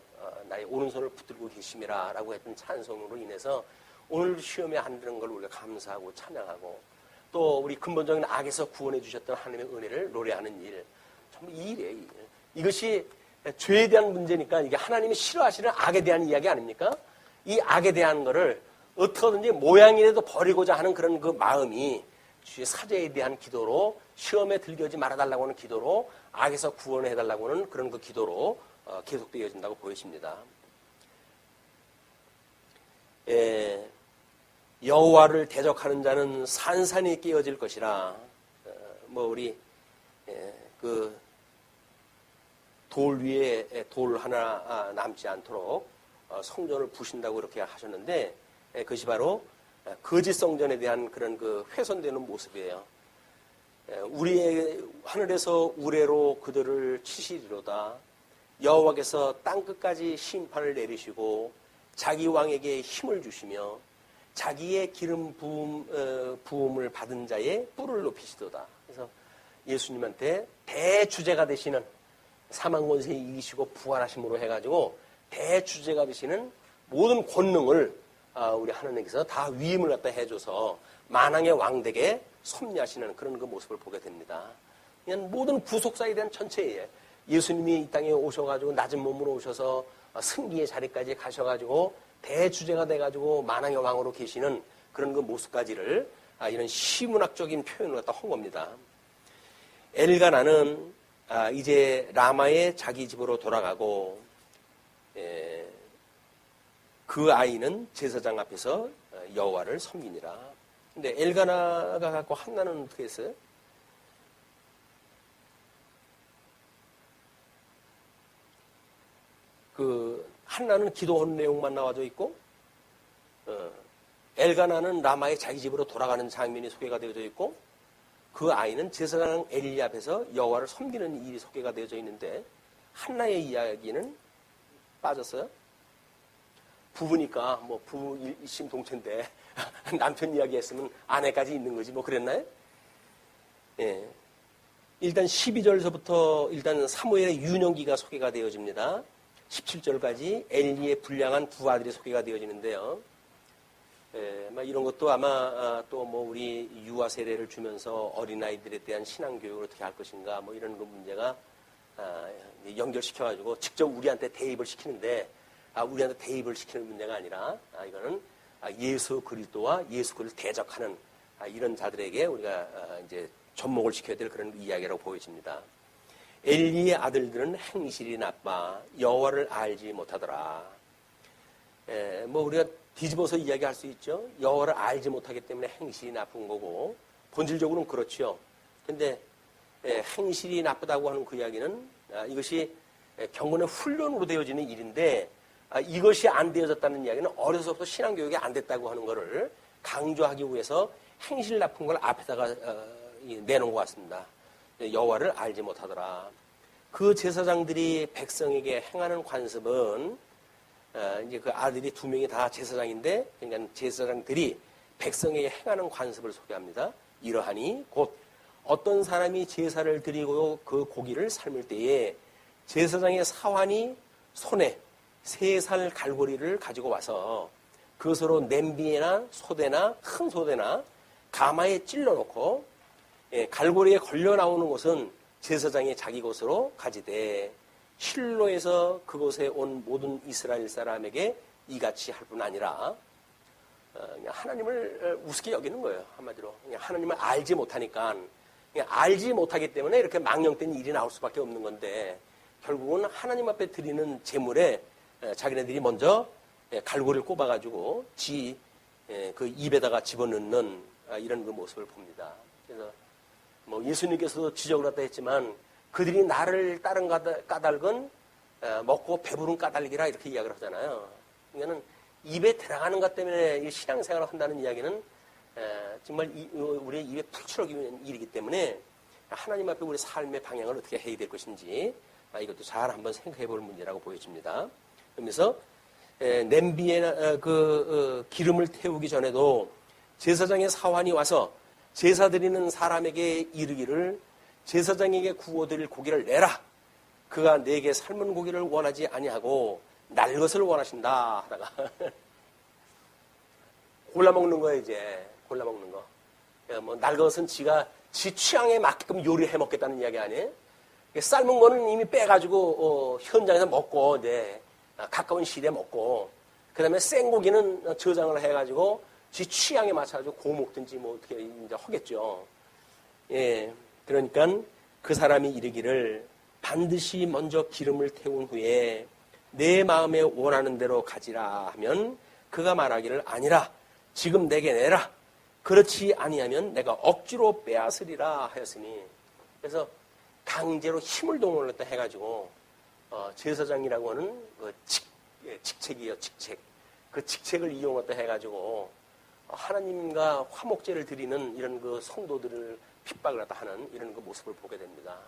나의 오른손을 붙들고 계심이라 라고 했던 찬송으로 인해서 오늘 시험에 한다는 걸 우리가 감사하고 찬양하고 또 우리 근본적인 악에서 구원해 주셨던 하나님의 은혜를 노래하는 일, 전부 이 일이에요. 이 일. 이것이 죄에 대한 문제니까 이게 하나님이 싫어하시는 악에 대한 이야기 아닙니까? 이 악에 대한 거를 어떻게든지 모양이라도 버리고자 하는 그런 그 마음이 주의 사죄에 대한 기도로 시험에 들게 하지 말아달라고 하는 기도로 악에서 구원해달라고 하는 그런 그 기도로 계속되어진다고 보여집니다. 여호와를 대적하는 자는 산산이 깨어질 것이라. 우리 그 돌 위에 돌 하나 남지 않도록 성전을 부신다고 그렇게 하셨는데 그것이 바로 거짓 성전에 대한 그런 그 훼손되는 모습이에요. 우리의 하늘에서 우레로 그들을 치시리로다. 여호와께서 땅 끝까지 심판을 내리시고 자기 왕에게 힘을 주시며 자기의 기름 부음을 받은 자의 뿔을 높이시도다. 그래서 예수님한테 대주제가 되시는 사망 권세에 이기시고 부활하심으로 해가지고 대주제가 되시는 모든 권능을 우리 하나님께서 다 위임을 갖다 해줘서 만왕의 왕되게 섭리하시는 그런 그 모습을 보게 됩니다. 그냥 모든 구속사에 대한 전체예요. 예수님이 이 땅에 오셔가지고 낮은 몸으로 오셔서 승리의 자리까지 가셔가지고 대주제가 돼가지고 만왕의 왕으로 계시는 그런 그 모습까지를 이런 시문학적인 표현을 갖다 한 겁니다. 엘가나는 이제 라마의 자기 집으로 돌아가고 그 아이는 제사장 앞에서 여호와를 섬기니라. 근데 엘가나가 갖고 한나는 어떻게 했어요? 그 한나는 기도하는 내용만 나와져 있고 엘가나는 라마의 자기 집으로 돌아가는 장면이 소개가 되어져 있고 그 아이는 제사장 엘리 앞에서 여호와를 섬기는 일이 소개가 되어져 있는데 한나의 이야기는 빠졌어요. 부부니까 뭐 부부 일심동체인데 남편 이야기했으면 아내까지 있는 거지 뭐 그랬나요? 예. 일단 12절서부터 일단 사무엘의 유년기가 소개가 되어집니다. 17절까지 엘리의 불량한 두 아들이 소개가 되어지는데요. 이런 것도 아마 또 뭐 우리 유아 세례를 주면서 어린아이들에 대한 신앙교육을 어떻게 할 것인가 뭐 이런 그 문제가 연결시켜가지고 직접 우리한테 대입을 시키는데 우리한테 대입을 시키는 문제가 아니라 이거는 예수 그리스도와 예수 그리스도를 대적하는 이런 자들에게 우리가 이제 접목을 시켜야 될 그런 이야기라고 보여집니다. 엘리의 아들들은 행실이 나빠 여호와를 알지 못하더라. 뭐 우리가 뒤집어서 이야기할 수 있죠. 여호와를 알지 못하기 때문에 행실이 나쁜 거고 본질적으로는 그렇죠. 근데 행실이 나쁘다고 하는 그 이야기는 이것이 경건의 훈련으로 되어지는 일인데 이것이 안 되어졌다는 이야기는 어려서부터 신앙교육이 안 됐다고 하는 것을 강조하기 위해서 행실 나쁜 걸 앞에다가 내놓은 것 같습니다. 여호와를 알지 못하더라. 그 제사장들이 백성에게 행하는 관습은 이제 그 아들이 두 명이 다 제사장인데 그러니까 제사장들이 백성에게 행하는 관습을 소개합니다. 이러하니 곧 어떤 사람이 제사를 드리고 그 고기를 삶을 때에 제사장의 사환이 손에 3살 갈고리를 가지고 와서 그것으로 냄비나 소대나 큰 소대나 가마에 찔러놓고 갈고리에 걸려 나오는 것은 제사장이 자기 것으로 가지되 실로에서 그곳에 온 모든 이스라엘 사람에게 이같이 할 뿐 아니라 그냥 하나님을 우습게 여기는 거예요. 한마디로 그냥 하나님을 알지 못하니까 그냥 알지 못하기 때문에 이렇게 망령된 일이 나올 수밖에 없는 건데 결국은 하나님 앞에 드리는 제물에 자기네들이 먼저 갈고리를 꼽아가지고 그 입에다가 집어넣는 이런 그 모습을 봅니다. 그래서 뭐 예수님께서도 지적을 갖다 했지만 그들이 나를 따른 까닭은 먹고 배부른 까닭이라 이렇게 이야기를 하잖아요. 그러니까는 입에 들어가는 것 때문에 신앙생활을 한다는 이야기는 정말 우리의 입에 풀칠하기 위한 일이기 때문에 하나님 앞에 우리 삶의 방향을 어떻게 해야 될 것인지 이것도 잘 한번 생각해 볼 문제라고 보여집니다. 그러면서 냄비에 기름을 태우기 전에도 제사장의 사환이 와서 제사 드리는 사람에게 이르기를 제사장에게 구워드릴 고기를 내라. 그가 내게 삶은 고기를 원하지 아니하고 날 것을 원하신다 하다가 골라 먹는 거예요. 이제 골라 먹는 거. 뭐 날 것은 지가 지 취향에 맞게끔 요리해 먹겠다는 이야기 아니에요? 삶은 거는 이미 빼가지고 현장에서 먹고 이제 가까운 시일에 먹고 그다음에 생고기는 저장을 해가지고 지 취향에 맞춰가지고 구워 먹든지 뭐 어떻게 이제 하겠죠. 예, 그러니까 그 사람이 이르기를 반드시 먼저 기름을 태운 후에 내 마음에 원하는 대로 가지라 하면 그가 말하기를 아니라 지금 내게 내라. 그렇지 아니하면 내가 억지로 빼앗으리라 하였으니 그래서 강제로 힘을 동원했다 해가지고 제사장이라고 하는 그 직책이에요. 직책. 그 직책을 이용했다 해가지고 하나님과 화목제를 드리는 이런 그 성도들을 핍박을 했다 하는 이런 그 모습을 보게 됩니다.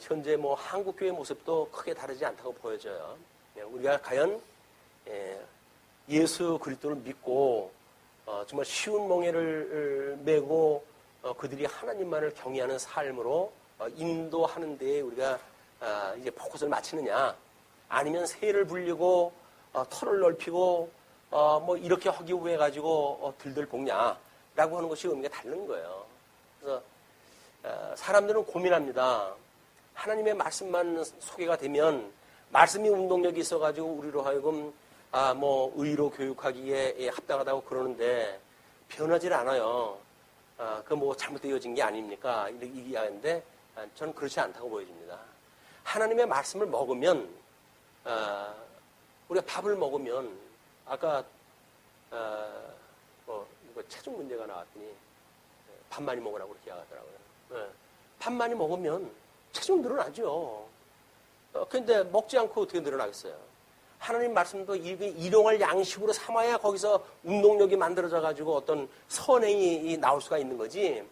현재 뭐 한국교회 모습도 크게 다르지 않다고 보여져요. 우리가 과연 예수 그리스도를 믿고 정말 쉬운 멍에를 메고 그들이 하나님만을 경외하는 삶으로 인도하는 데에 우리가 이제 포커스를 맞추느냐 아니면 새를 불리고 털을 넓히고 뭐 이렇게 하기 위해 가지고 들들 볶냐라고 하는 것이 의미가 다른 거예요. 그래서 사람들은 고민합니다. 하나님의 말씀만 소개가 되면 말씀이 운동력이 있어가지고 우리로 하여금 뭐 의로 교육하기에 합당하다고 그러는데 변하질 않아요. 그 뭐 잘못되어진 게 아닙니까? 이렇게 얘기하는데 저는 그렇지 않다고 보여집니다. 하나님의 말씀을 먹으면 우리가 밥을 먹으면 아까 뭐 이거 체중 문제가 나왔더니 밥 많이 먹으라고 그렇게 하더라고요. 밥 많이 먹으면 체중 늘어나죠. 그런데 먹지 않고 어떻게 늘어나겠어요? 하나님 말씀도 일용할 양식으로 삼아야 거기서 운동력이 만들어져가지고 어떤 선행이 나올 수가 있는 거지.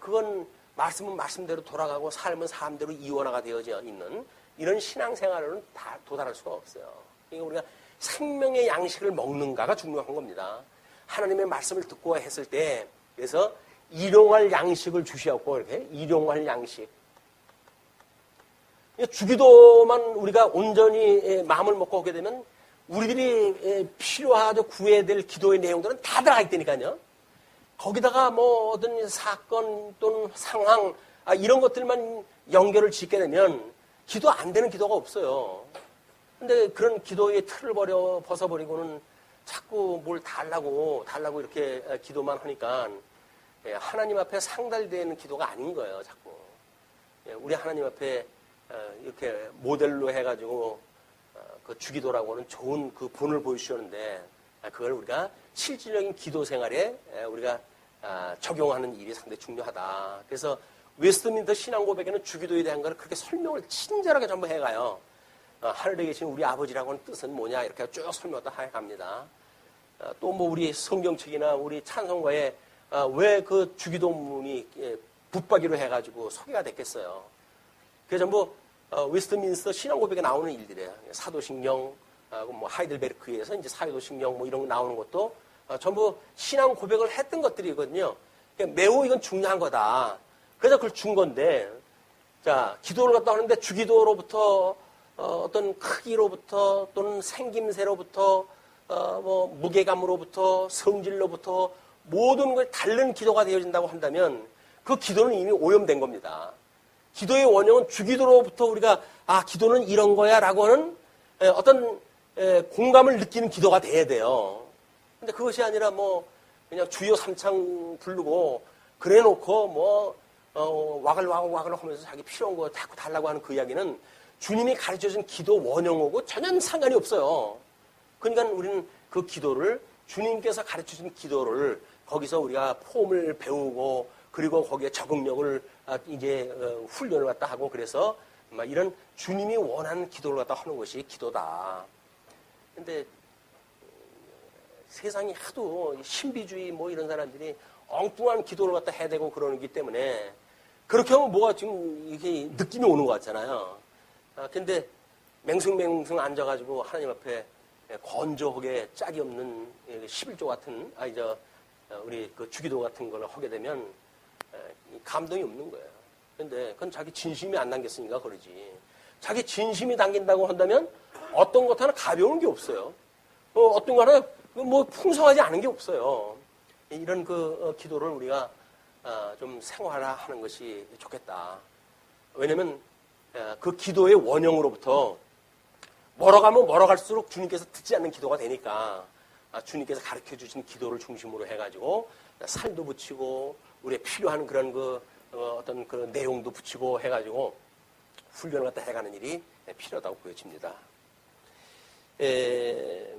그건 말씀은 말씀대로 돌아가고 삶은 삶대로 이원화가 되어져 있는 이런 신앙생활은 다 도달할 수가 없어요. 그러니까 우리가 생명의 양식을 먹는가가 중요한 겁니다. 하나님의 말씀을 듣고 했을 때 그래서 일용할 양식을 주시었고 이렇게 일용할 양식. 주기도만 우리가 온전히 마음을 먹고 오게 되면 우리들이 필요하고 구해야 될 기도의 내용들은 다 들어가 있다니까요. 거기다가 뭐 어떤 사건 또는 상황 이런 것들만 연결을 짓게 되면 기도 안 되는 기도가 없어요. 근데 그런 기도의 틀을 벗어버리고는 자꾸 뭘 달라고 이렇게 기도만 하니까 하나님 앞에 상달되는 기도가 아닌 거예요, 자꾸. 우리 하나님 앞에 이렇게 모델로 해가지고 그 주기도라고 하는 좋은 그 본을 보여주셨는데 그걸 우리가 실질적인 기도 생활에 우리가 적용하는 일이 상당히 중요하다. 그래서 웨스트민스터 신앙 고백에는 주기도에 대한 걸 그렇게 설명을 친절하게 전부 해가요. 하늘에 계신 우리 아버지라고 하는 뜻은 뭐냐 이렇게 쭉 설명을 해갑니다. 또 뭐 우리 성경책이나 우리 찬송가에 왜 그 주기도문이 붙박이로 해가지고 소개가 됐겠어요. 그게 전부 웨스트민스터 신앙 고백에 나오는 일들이에요. 사도신경, 뭐 하이델베르크에서 이제 사도신경 뭐 이런 거 나오는 것도 전부 신앙 고백을 했던 것들이거든요. 그러니까 매우 이건 중요한 거다. 그래서 그걸 준 건데, 자 기도를 갖다 하는데 주기도로부터 어떤 크기로부터 또는 생김새로부터 뭐 무게감으로부터 성질로부터 모든 걸 다른 기도가 되어진다고 한다면 그 기도는 이미 오염된 겁니다. 기도의 원형은 주기도로부터 우리가 기도는 이런 거야 라고 하는 어떤 공감을 느끼는 기도가 돼야 돼요. 근데 그것이 아니라 뭐 그냥 주여 삼창 부르고 그래 놓고 뭐 와글와글 하면서 자기 필요한 거 자꾸 달라고 하는 그 이야기는 주님이 가르쳐준 기도 원형하고 전혀 상관이 없어요. 그러니까 우리는 그 기도를 주님께서 가르쳐준 기도를 거기서 우리가 폼을 배우고 그리고 거기에 적응력을 이제 훈련을 갖다 하고 그래서 막 이런 주님이 원하는 기도를 갖다 하는 것이 기도다. 근데 세상이 하도 신비주의 뭐 이런 사람들이 엉뚱한 기도를 갖다 해대고 그러기 때문에 그렇게 하면 뭐가 지금 이게 느낌이 오는 것 같잖아요. 근데 맹숭맹숭 앉아가지고 하나님 앞에 건조하게 짝이 없는 11조 같은 우리 그 주기도 같은 걸 하게 되면 감동이 없는 거예요. 근데 그건 자기 진심이 안 담겼으니까 그러지. 자기 진심이 담긴다고 한다면 어떤 것 하나 가벼운 게 없어요. 어떤 거 하나 뭐 풍성하지 않은 게 없어요. 이런 기도를 우리가 좀 생활화하는 것이 좋겠다. 왜냐면 그 기도의 원형으로부터 멀어가면 멀어갈수록 주님께서 듣지 않는 기도가 되니까 주님께서 가르쳐 주신 기도를 중심으로 해가지고 살도 붙이고 우리의 필요한 그런 어떤 그 내용도 붙이고 해가지고 훈련을 갖다 해가는 일이 필요하다고 보여집니다. 이제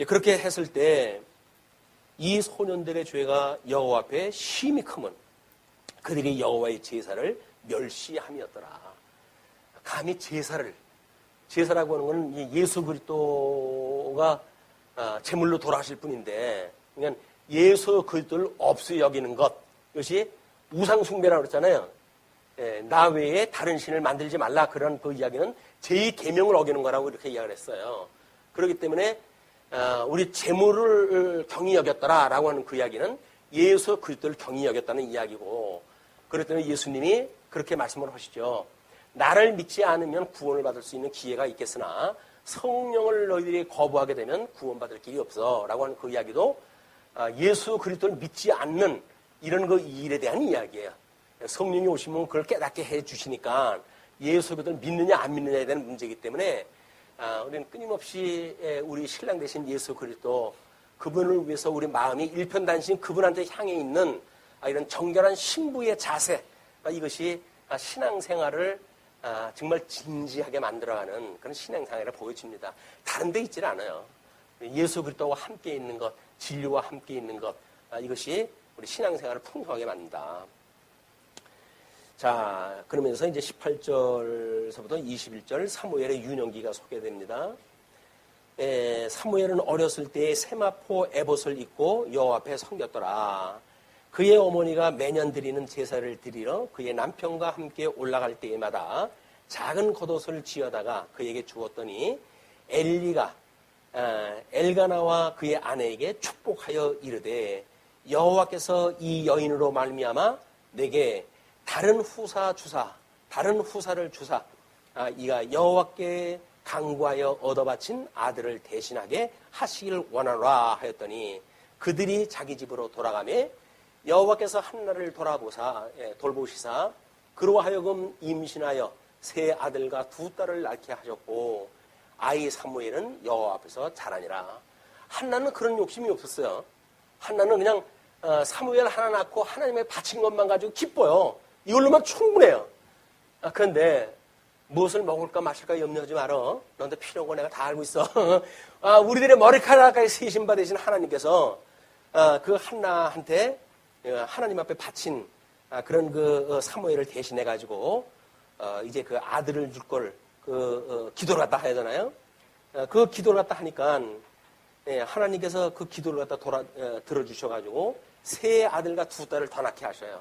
그렇게 했을 때 이 소년들의 죄가 여호와 앞에 심히 크면 그들이 여호와의 제사를 멸시함이었더라. 감히 제사라고 하는 것은 예수 그리스도가 제물로 돌아가실 뿐인데, 그러니까 예수 그리스도를 없이 여기는 것, 이것이 우상 숭배라고 그랬잖아요. 나 외에 다른 신을 만들지 말라, 그런 그 이야기는 제2계명을 어기는 거라고 이렇게 이야기를 했어요. 그렇기 때문에 우리 제물을 경히 여겼더라라고 하는 그 이야기는 예수 그리스도를 경히 여겼다는 이야기고, 그렇기 때문에 예수님이 그렇게 말씀을 하시죠. 나를 믿지 않으면 구원을 받을 수 있는 기회가 있겠으나 성령을 너희들이 거부하게 되면 구원받을 길이 없어 라고 하는 그 이야기도 예수 그리스도를 믿지 않는 이런 그 일에 대한 이야기예요. 성령이 오시면 그걸 깨닫게 해 주시니까 예수 그리스도를 믿느냐 안 믿느냐에 대한 문제이기 때문에 우리는 끊임없이 우리 신랑 되신 예수 그리스도, 그분을 위해서 우리 마음이 일편단심 그분한테 향해 있는 이런 정결한 신부의 자세, 이것이 신앙생활을 정말 진지하게 만들어가는 그런 신앙생활을 보여줍니다. 다른 데 있질 않아요. 예수 그리스도와 함께 있는 것, 진리와 함께 있는 것, 이것이 우리 신앙생활을 풍성하게 만든다. 자, 그러면서 이제 18절서부터 21절 사무엘의 유년기가 소개됩니다. 사무엘은 어렸을 때에 세마포 에봇을 입고 여호와 앞에 섬겼더라. 그의 어머니가 매년 드리는 제사를 드리러 그의 남편과 함께 올라갈 때마다 작은 겉옷을 지어다가 그에게 주었더니 엘리가 엘가나와 그의 아내에게 축복하여 이르되 여호와께서 이 여인으로 말미암아 내게 다른 후사를 주사 이가 여호와께 간구하여 얻어바친 아들을 대신하게 하시길 원하노라 하였더니 그들이 자기 집으로 돌아가매 여호와께서 한나를 돌보시사 그로 하여금 임신하여 세 아들과 두 딸을 낳게 하셨고 아이 사무엘은 여호와 앞에서 자라니라. 한나는 그런 욕심이 없었어요. 한나는 그냥 사무엘 하나 낳고 하나님의 바친 것만 가지고 기뻐요. 이걸로만 충분해요. 그런데 무엇을 먹을까 마실까 염려하지 말어. 너한테 필요한 거 내가 다 알고 있어. 우리들의 머리카락까지 세신 받으신 하나님께서 그 한나한테 하나님 앞에 바친 그런 그 사무엘을 대신해가지고 이제 그 아들을 줄 걸 기도를 갖다 해야 되나요? 그 기도를 갖다 하니까 하나님께서 그 기도를 갖다 들어주셔가지고 세 아들과 두 딸을 더 낳게 하셔요.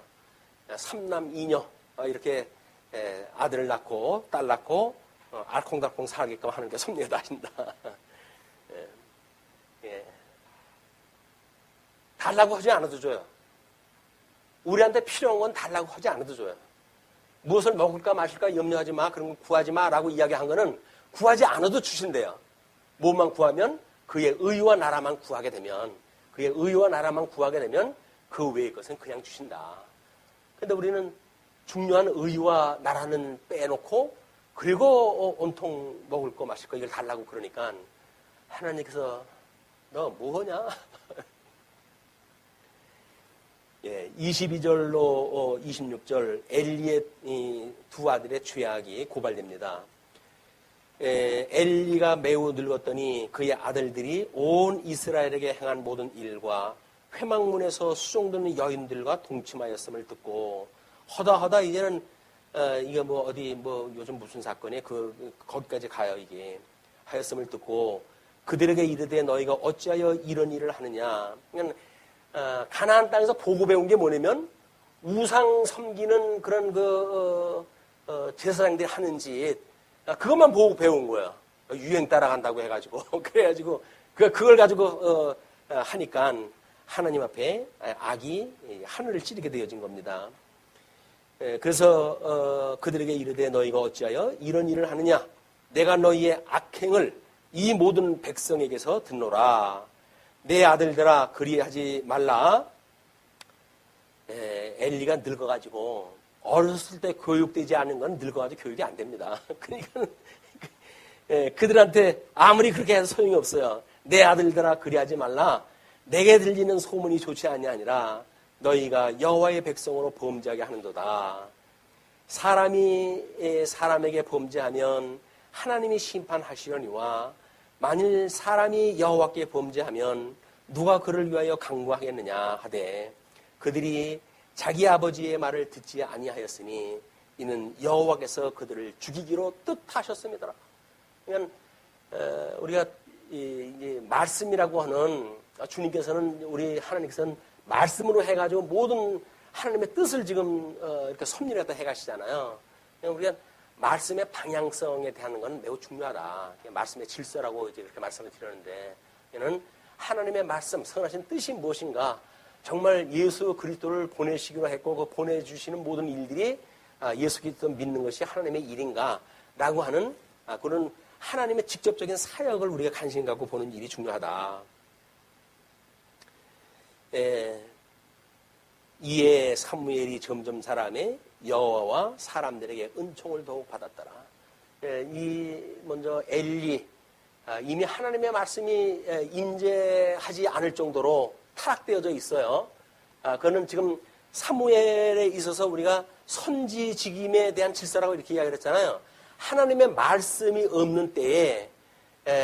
3남 2녀 이렇게 아들을 낳고 딸 낳고 알콩달콩 살게끔 하는 게 섭리가 하신다. 달라고 하지 않아도 줘요. 우리한테 필요한 건 달라고 하지 않아도 줘요. 무엇을 먹을까 마실까 염려하지 마, 그런 거 구하지 마라고 이야기한 거는 구하지 않아도 주신대요. 뭐만 구하면 그의 의와 나라만 구하게 되면 그 외의 것은 그냥 주신다. 근데 우리는 중요한 의와 나라는 빼놓고 그리고 온통 먹을 거 마실 거 이걸 달라고 그러니까 하나님께서 너 뭐하냐? 22절로 26절 엘리의 두 아들의 죄악이 고발됩니다. 엘리가 매우 늙었더니 그의 아들들이 온 이스라엘에게 행한 모든 일과 회막문에서 수종드는 여인들과 동침하였음을 듣고 허다허다 이제는 이게 뭐 어디 뭐 요즘 무슨 사건에 거기까지 가요 이게 하였음을 듣고 그들에게 이르되 너희가 어찌하여 이런 일을 하느냐. 그러니까 가나안 땅에서 보고 배운 게 뭐냐면 우상 섬기는 그런 제사장들이 하는 짓 그것만 보고 배운 거예요. 유행 따라간다고 해가지고 그래가지고 그걸 가지고 하니까 하나님 앞에 악이 하늘을 찌르게 되어진 겁니다. 그래서 그들에게 이르되 너희가 어찌하여 이런 일을 하느냐? 내가 너희의 악행을 이 모든 백성에게서 듣노라. 내 아들들아 그리하지 말라. 엘리가 늙어가지고 어렸을 때 교육되지 않은 건 늙어가지고 교육이 안 됩니다. 그러니까 그들한테 아무리 그렇게 해서 소용이 없어요. 내 아들들아 그리하지 말라. 내게 들리는 소문이 좋지 아니하니라. 너희가 여호와의 백성으로 범죄하게 하는도다. 사람이 사람에게 범죄하면 하나님이 심판하시려니와 만일 사람이 여호와께 범죄하면 누가 그를 위하여 강구하겠느냐 하되 그들이 자기 아버지의 말을 듣지 아니하였으니 이는 여호와께서 그들을 죽이기로 뜻하셨습니다. 그러니까 우리가 이 말씀이라고 하는 주님께서는 우리 하나님께서는 말씀으로 해가지고 모든 하나님의 뜻을 지금 이렇게 섭리해서 해가시잖아요. 우리가 말씀의 방향성에 대한 건 매우 중요하다. 말씀의 질서라고 이제 그렇게 말씀을 드렸는데, 이는 하나님의 말씀, 선하신 뜻이 무엇인가? 정말 예수 그리스도를 보내시기로 했고, 그 보내주시는 모든 일들이 예수 그리스도 믿는 것이 하나님의 일인가라고 하는 그런 하나님의 직접적인 사역을 우리가 관심 갖고 보는 일이 중요하다. 이에 사무엘이 점점 자라매 여호와와 사람들에게 은총을 더욱 받았더라. 먼저 엘리, 이미 하나님의 말씀이 임재하지 않을 정도로 타락되어져 있어요. 그거는 지금 사무엘에 있어서 우리가 선지직임에 대한 질서라고 이렇게 이야기를 했잖아요. 하나님의 말씀이 없는 때에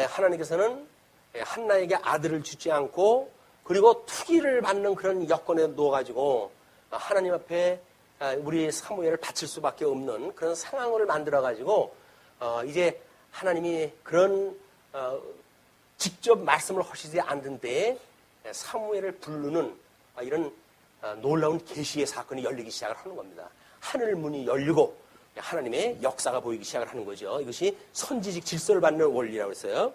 하나님께서는 한나에게 아들을 주지 않고 그리고 투기를 받는 그런 여건에 놓아가지고 하나님 앞에 우리 사무엘을 바칠 수밖에 없는 그런 상황을 만들어가지고 이제 하나님이 그런 직접 말씀을 하시지 않는 때에 사무엘을 부르는 이런 놀라운 계시의 사건이 열리기 시작을 하는 겁니다. 하늘 문이 열리고 하나님의 역사가 보이기 시작을 하는 거죠. 이것이 선지직 질서를 받는 원리라고 했어요.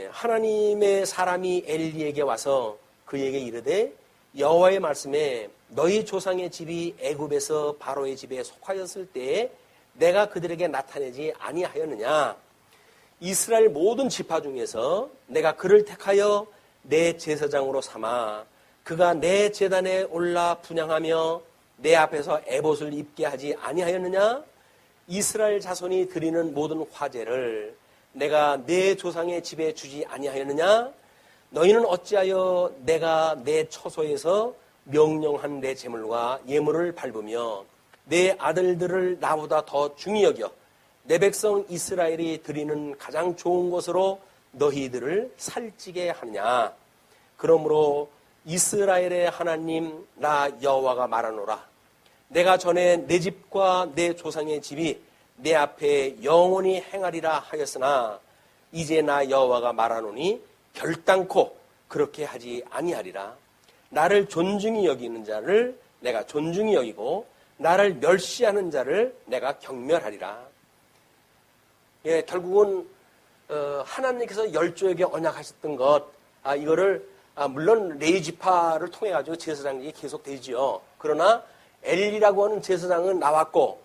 하나님의 사람이 엘리에게 와서 그에게 이르되 여호와의 말씀에 너희 조상의 집이 애굽에서 바로의 집에 속하였을 때에 내가 그들에게 나타내지 아니하였느냐. 이스라엘 모든 지파 중에서 내가 그를 택하여 내 제사장으로 삼아 그가 내 제단에 올라 분향하며 내 앞에서 에봇을 입게 하지 아니하였느냐. 이스라엘 자손이 드리는 모든 화제를 내가 내 조상의 집에 주지 아니하였느냐. 너희는 어찌하여 내가 내 처소에서 명령한 내 제물과 예물을 밟으며 내 아들들을 나보다 더 중히 여겨 내 백성 이스라엘이 드리는 가장 좋은 것으로 너희들을 살찌게 하느냐. 그러므로 이스라엘의 하나님 나 여호와가 말하노라. 내가 전에 내 집과 내 조상의 집이 내 앞에 영원히 행하리라 하였으나 이제 나 여호와가 말하노니 결단코 그렇게 하지 아니하리라. 나를 존중히 여기는 자를 내가 존중히 여기고 나를 멸시하는 자를 내가 경멸하리라. 결국은 하나님께서 열조에게 언약하셨던 것, 이거를 물론 레위 지파를 통해 가지고 제사장이 계속 되지요. 그러나 엘리라고 하는 제사장은 나왔고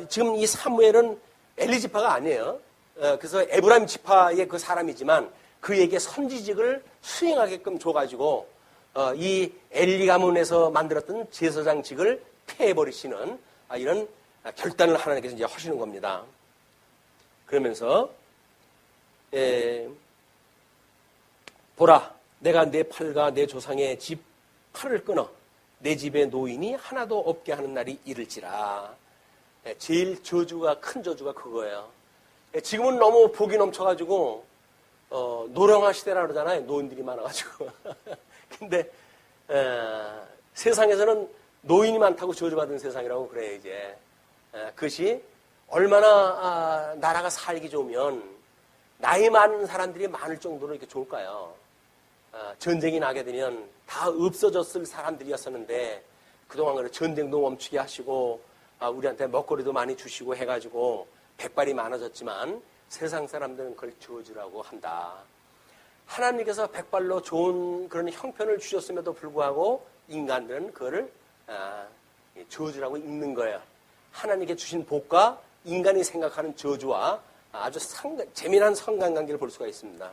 지금 이 사무엘은 엘리 지파가 아니에요. 그래서 에브라임 지파의 그 사람이지만 그에게 선지직을 수행하게끔 줘가지고 이 엘리 가문에서 만들었던 제사장직을 폐해버리시는 이런 결단을 하나님께서 이제 하시는 겁니다. 그러면서 보라, 내가 내 팔과 내 조상의 집 팔을 끊어 내 집의 노인이 하나도 없게 하는 날이 이를지라. 제일 저주가 큰 저주가 그거예요. 지금은 너무 복이 넘쳐가지고 노령화 시대라 그러잖아요. 노인들이 많아가지고. 근데 세상에서는 노인이 많다고 저주받은 세상이라고 그래요. 이제 그것이 얼마나 나라가 살기 좋으면 나이 많은 사람들이 많을 정도로 이렇게 좋을까요? 전쟁이 나게 되면 다 없어졌을 사람들이었었는데 그동안 그래 전쟁도 멈추게 하시고 우리한테 먹거리도 많이 주시고 해가지고 백발이 많아졌지만 세상 사람들은 그걸 저주라고 한다. 하나님께서 백발로 좋은 그런 형편을 주셨음에도 불구하고 인간들은 그거를 저주라고 읽는 거예요. 하나님께 주신 복과 인간이 생각하는 저주와 아주 재미난 상관관계를 볼 수가 있습니다.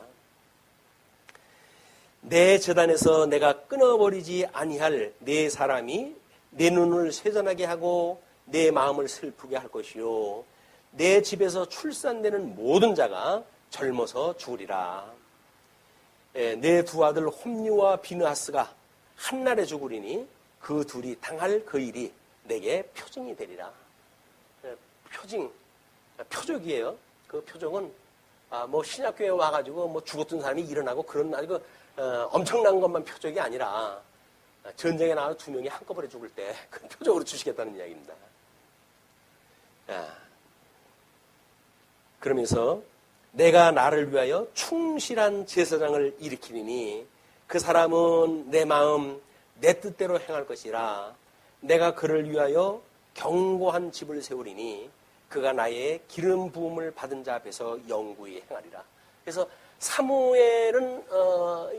내 제단에서 내가 끊어버리지 아니할 네 사람이 내 눈을 쇠잔하게 하고 내 마음을 슬프게 할 것이요 내 집에서 출산되는 모든 자가 젊어서 죽으리라. 내 두 아들 홈리와 비느하스가 한날에 죽으리니 그 둘이 당할 그 일이 내게 표징이 되리라. 표적이에요. 그 표적은 뭐 신약교회에 와가지고 뭐 죽었던 사람이 일어나고 그런 아주 엄청난 것만 표적이 아니라 전쟁에 나와서 두 명이 한꺼번에 죽을 때 그 표적으로 주시겠다는 이야기입니다. 그러면서 내가 나를 위하여 충실한 제사장을 일으키리니 그 사람은 내 마음 내 뜻대로 행할 것이라. 내가 그를 위하여 견고한 집을 세우리니 그가 나의 기름 부음을 받은 자 앞에서 영구히 행하리라. 그래서 사무엘은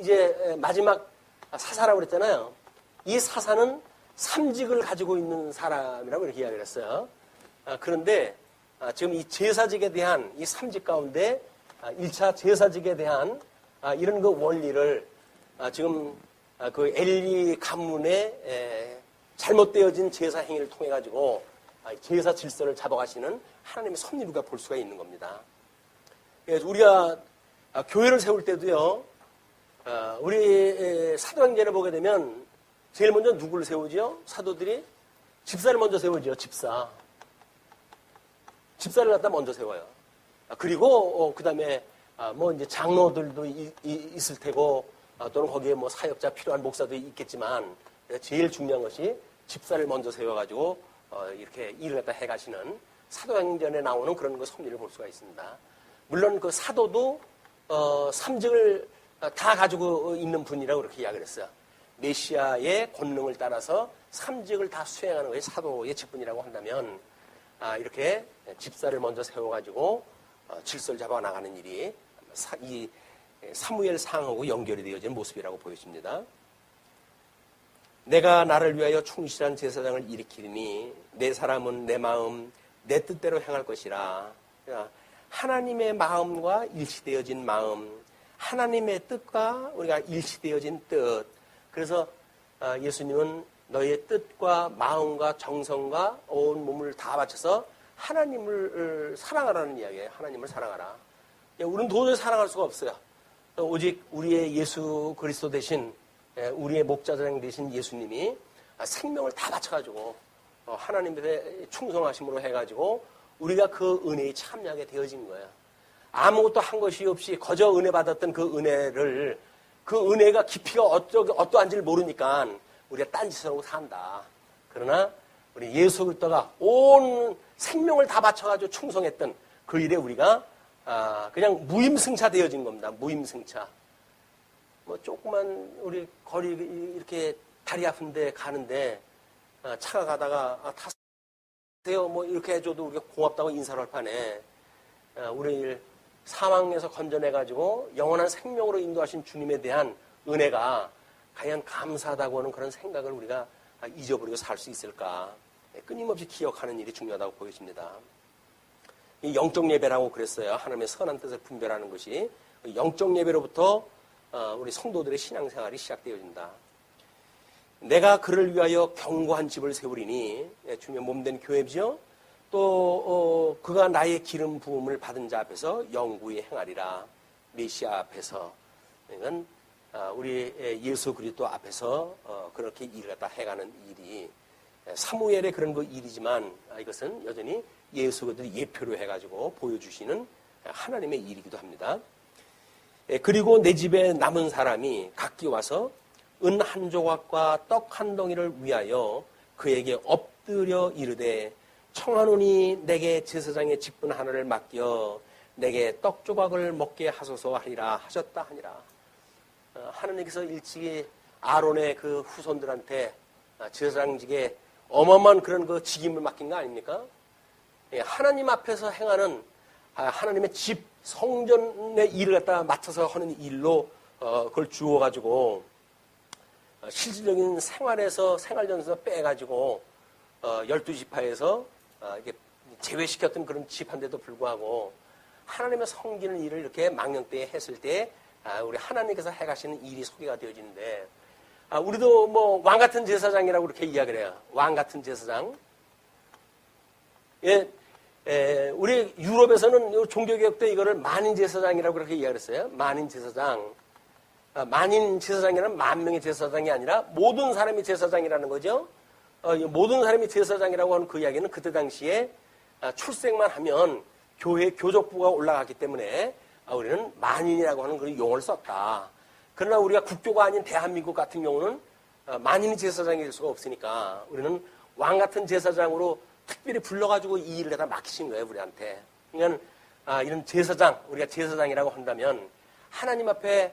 이제 마지막 사사라고 그랬잖아요. 이 사사는 삼직을 가지고 있는 사람이라고 이렇게 이야기를 했어요. 그런데 지금 이 제사직에 대한 이 삼직 가운데 1차 제사직에 대한 이런 그 원리를 지금 그 엘리 가문의 잘못되어진 제사 행위를 통해 가지고 제사 질서를 잡아가시는 하나님의 섭리를 우리가 볼 수가 있는 겁니다. 우리가 교회를 세울 때도요, 우리 사도행전을 보게 되면 제일 먼저 누구를 세우지요? 사도들이 집사를 먼저 세우죠. 집사를 갖다 먼저 세워요. 그리고 그 다음에 뭐 이제 장로들도 있을 테고 또는 거기에 뭐 사역자 필요한 목사도 있겠지만 제일 중요한 것이 집사를 먼저 세워가지고 이렇게 일을 갖다 해가시는 사도행전에 나오는 그런 그 섭리를 볼 수가 있습니다. 물론 그 사도도 삼직을 다 가지고 있는 분이라고 그렇게 이야기를 했어요. 메시아의 권능을 따라서 삼직을 다 수행하는 것이 사도의 직분이라고 한다면 이렇게 집사를 먼저 세워가지고 질서를 잡아 나가는 일이 이 사무엘 상하고 연결이 되어지는 모습이라고 보여집니다. 내가 나를 위하여 충실한 제사장을 일으키리니 내 사람은 내 마음 내 뜻대로 행할 것이라. 하나님의 마음과 일치되어진 마음, 하나님의 뜻과 우리가 일치되어진 뜻. 그래서 예수님은 너의 뜻과 마음과 정성과 온 몸을 다 바쳐서 하나님을 사랑하라는 이야기예요. 하나님을 사랑하라. 우리는 도저히 사랑할 수가 없어요. 오직 우리의 예수 그리스도 대신 우리의 목자장 되신 예수님이 생명을 다 바쳐가지고 하나님의 충성하심으로 해가지고 우리가 그 은혜에 참여하게 되어진 거예요. 아무것도 한 것이 없이 거저 은혜 받았던 그 은혜를 그 은혜가 깊이가 어떠한지를 모르니까 우리가 딴짓을 하고 산다. 그러나 우리 예수 그리스도가 온 생명을 다 바쳐가지고 충성했던 그 일에 우리가 그냥 무임승차 되어진 겁니다. 무임승차. 뭐 조그만 우리 거리 이렇게 다리 아픈데 가는데 차가 가다가 타세요 뭐 이렇게 해줘도 우리가 고맙다고 인사를 할 판에 우리를 사망에서 건져내가지고 영원한 생명으로 인도하신 주님에 대한 은혜가 과연 감사하다고 하는 그런 생각을 우리가 잊어버리고 살 수 있을까. 끊임없이 기억하는 일이 중요하다고 보여집니다. 이 영적 예배라고 그랬어요. 하나님의 선한 뜻을 분별하는 것이 영적 예배로부터 우리 성도들의 신앙생활이 시작되어진다. 내가 그를 위하여 견고한 집을 세우리니 주님의 몸된 교회죠. 또 그가 나의 기름 부음을 받은 자 앞에서 영구히 행하리라. 메시아 앞에서. 이건 우리 예수 그리스도 앞에서 그렇게 일을 갖다 해가는 일이 사무엘의 그런 그 일이지만 이것은 여전히 예수 그리스도를 예표로 해가지고 보여주시는 하나님의 일이기도 합니다. 그리고 내 집에 남은 사람이 각기 와서 은 한 조각과 떡 한 덩이를 위하여 그에게 엎드려 이르되 청하노니 내게 제사장의 직분 하나를 맡겨 내게 떡 조각을 먹게 하소서 하리라 하셨다 하니라. 하나님께서 일찍이 아론의 그 후손들한테 제사장직에 어마어마한 그런 그 직임을 맡긴 거 아닙니까? 하나님 앞에서 행하는 하나님의 집 성전의 일을 갖다 맡아서 하는 일로 그걸 주어가지고 실질적인 생활에서 생활전에서 빼가지고 12지파에서 이게 제외시켰던 그런 지파인데도 불구하고 하나님의 섬기는 일을 이렇게 망령때에 했을 때 우리 하나님께서 해가시는 일이 소개가 되어지는데 우리도 뭐 왕 같은 제사장이라고 그렇게 이야기를 해요. 왕 같은 제사장. 예, 우리 유럽에서는 종교개혁 때 이거를 만인 제사장이라고 그렇게 이야기를 했어요. 만인 제사장. 만인 제사장이란 만 명의 제사장이 아니라 모든 사람이 제사장이라는 거죠. 모든 사람이 제사장이라고 하는 그 이야기는 그때 당시에 출생만 하면 교회 교족부가 올라갔기 때문에 우리는 만인이라고 하는 그런 용어를 썼다. 그러나 우리가 국교가 아닌 대한민국 같은 경우는 만인이 제사장이 될 수가 없으니까 우리는 왕 같은 제사장으로 특별히 불러가지고 이 일을 다 맡기신 거예요, 우리한테. 그러니까 이런 제사장, 우리가 제사장이라고 한다면 하나님 앞에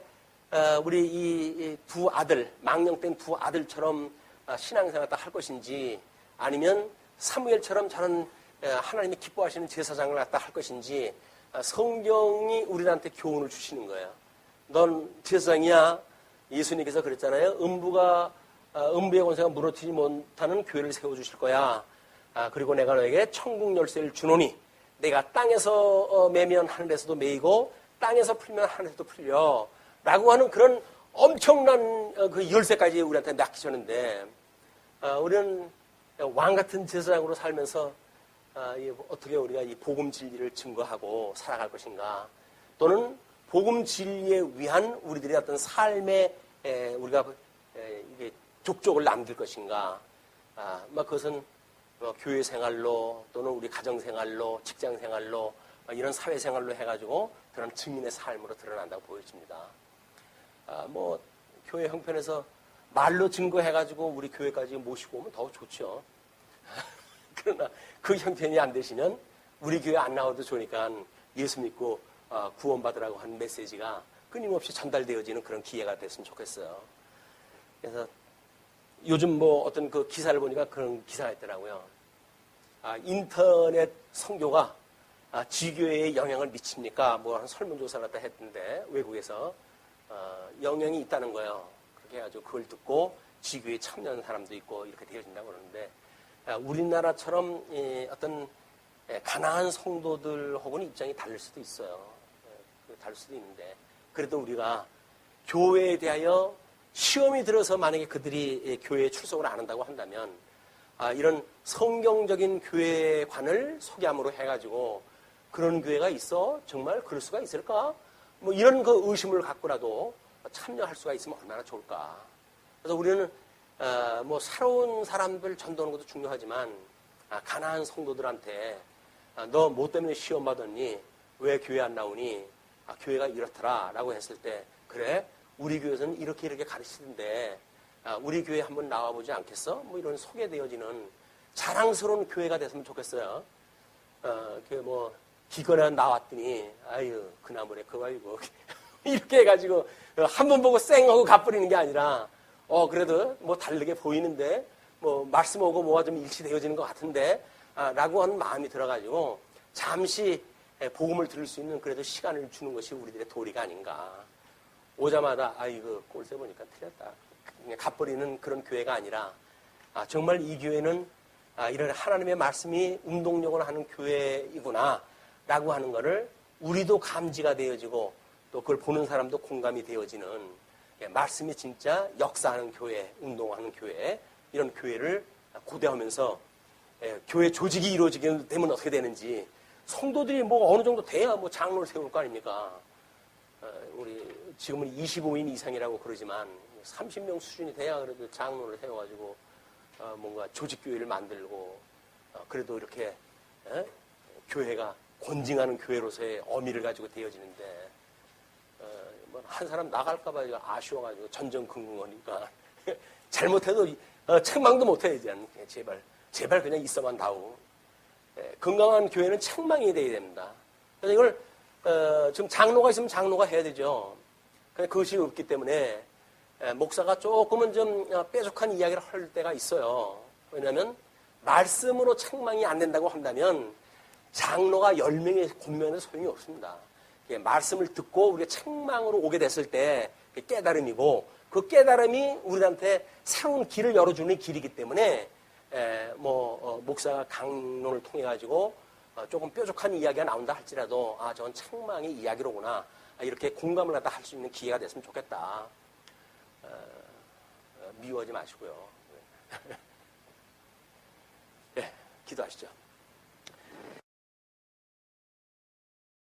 우리 이 두 아들, 망령된 두 아들처럼 신앙생활을 할 것인지 아니면 사무엘처럼 저는 하나님이 기뻐하시는 제사장을 갖다 할 것인지 성경이 우리한테 교훈을 주시는 거예요. 넌 제사장이야. 예수님께서 그랬잖아요. 음부의 권세가 무너뜨리지 못하는 교회를 세워주실 거야. 그리고 내가 너에게 천국 열쇠를 주노니 내가 땅에서 매면 하늘에서도 매이고 땅에서 풀면 하늘에서도 풀려. 라고 하는 그런 엄청난 그 열쇠까지 우리한테 맡기셨는데 우리는 왕 같은 제사장으로 살면서 어떻게 우리가 이 복음 진리를 증거하고 살아갈 것인가 또는 복음 진리에 위한 우리들의 어떤 삶에 우리가 이게 족적을 남길 것인가 그것은 교회 생활로 또는 우리 가정 생활로 직장 생활로 이런 사회 생활로 해가지고 그런 증인의 삶으로 드러난다고 보여집니다. 교회 형편에서 말로 증거해가지고 우리 교회까지 모시고 오면 더 좋죠. 그러나 그 형편이 안 되시면 우리 교회 안 나와도 좋으니까 예수 믿고 구원받으라고 하는 메시지가 끊임없이 전달되어지는 그런 기회가 됐으면 좋겠어요. 그래서 요즘 어떤 그 기사를 보니까 그런 기사가 있더라고요. 인터넷 선교가 지교회에 영향을 미칩니까? 한 설문조사를 갖다 했는데 외국에서 영향이 있다는 거예요. 그렇게 해가지고 그걸 듣고 지교회에 참여하는 사람도 있고 이렇게 되어진다고 그러는데 우리나라처럼 어떤 가난한 성도들하고는 입장이 다를 수도 있어요. 다를 수도 있는데 그래도 우리가 교회에 대하여 시험이 들어서 만약에 그들이 교회에 출석을 안 한다고 한다면 이런 성경적인 교회관을 소개함으로 해가지고 그런 교회가 있어? 정말 그럴 수가 있을까? 이런 그 의심을 갖고라도 참여할 수가 있으면 얼마나 좋을까. 그래서 우리는 새로운 사람들 전도하는 것도 중요하지만 가난한 성도들한테 너 뭐 때문에 시험 받았니? 왜 교회 안 나오니? 교회가 이렇더라 라고 했을 때 그래? 우리 교회에서는 이렇게 가르치던데 우리 교회 한번 나와보지 않겠어? 이런 소개되어지는 자랑스러운 교회가 됐으면 좋겠어요. 기껏해 나왔더니 아유 그나물에 그거 아이고 이렇게 해가지고 한 번 보고 쌩하고 가버리는 게 아니라 그래도 다르게 보이는데 말씀하고 뭐가 좀 일치되어지는 것 같은데 라고 하는 마음이 들어가지고 잠시 복음을 들을 수 있는 그래도 시간을 주는 것이 우리들의 도리가 아닌가. 오자마자 아이고 꼴세 보니까 틀렸다. 그냥 가버리는 그런 교회가 아니라 정말 이 교회는 이런 하나님의 말씀이 운동력을 하는 교회이구나 라고 하는 것을 우리도 감지가 되어지고 또 그걸 보는 사람도 공감이 되어지는 말씀이 진짜 역사하는 교회, 운동하는 교회 이런 교회를 고대하면서 교회 조직이 이루어지게 되면 어떻게 되는지 성도들이 어느 정도 돼야 장로를 세울 거 아닙니까? 우리 지금은 25인 이상이라고 그러지만 30명 수준이 돼야 그래도 장로를 세워가지고 뭔가 조직교회를 만들고 그래도 이렇게 교회가 권징하는 교회로서의 어미를 가지고 되어지는데 한 사람 나갈까봐 아쉬워가지고 전전긍긍하니까 잘못해도 책망도 못해 이제 제발 그냥 있어만 다오. 건강한 교회는 책망이 돼야 됩니다. 그래서 이걸 지금 장로가 있으면 장로가 해야 되죠. 근데 그것이 없기 때문에 목사가 조금은 좀 뾰족한 이야기를 할 때가 있어요. 왜냐하면 말씀으로 책망이 안 된다고 한다면 장로가 10명의 권면에서 소용이 없습니다. 말씀을 듣고 우리가 책망으로 오게 됐을 때 깨달음이고 그 깨달음이 우리한테 새로운 길을 열어주는 길이기 때문에 목사가 강론을 통해 가지고 조금 뾰족한 이야기가 나온다 할지라도 저건 책망의 이야기로구나 이렇게 공감을 갖다 할 수 있는 기회가 됐으면 좋겠다. 미워하지 마시고요. 네, 기도하시죠.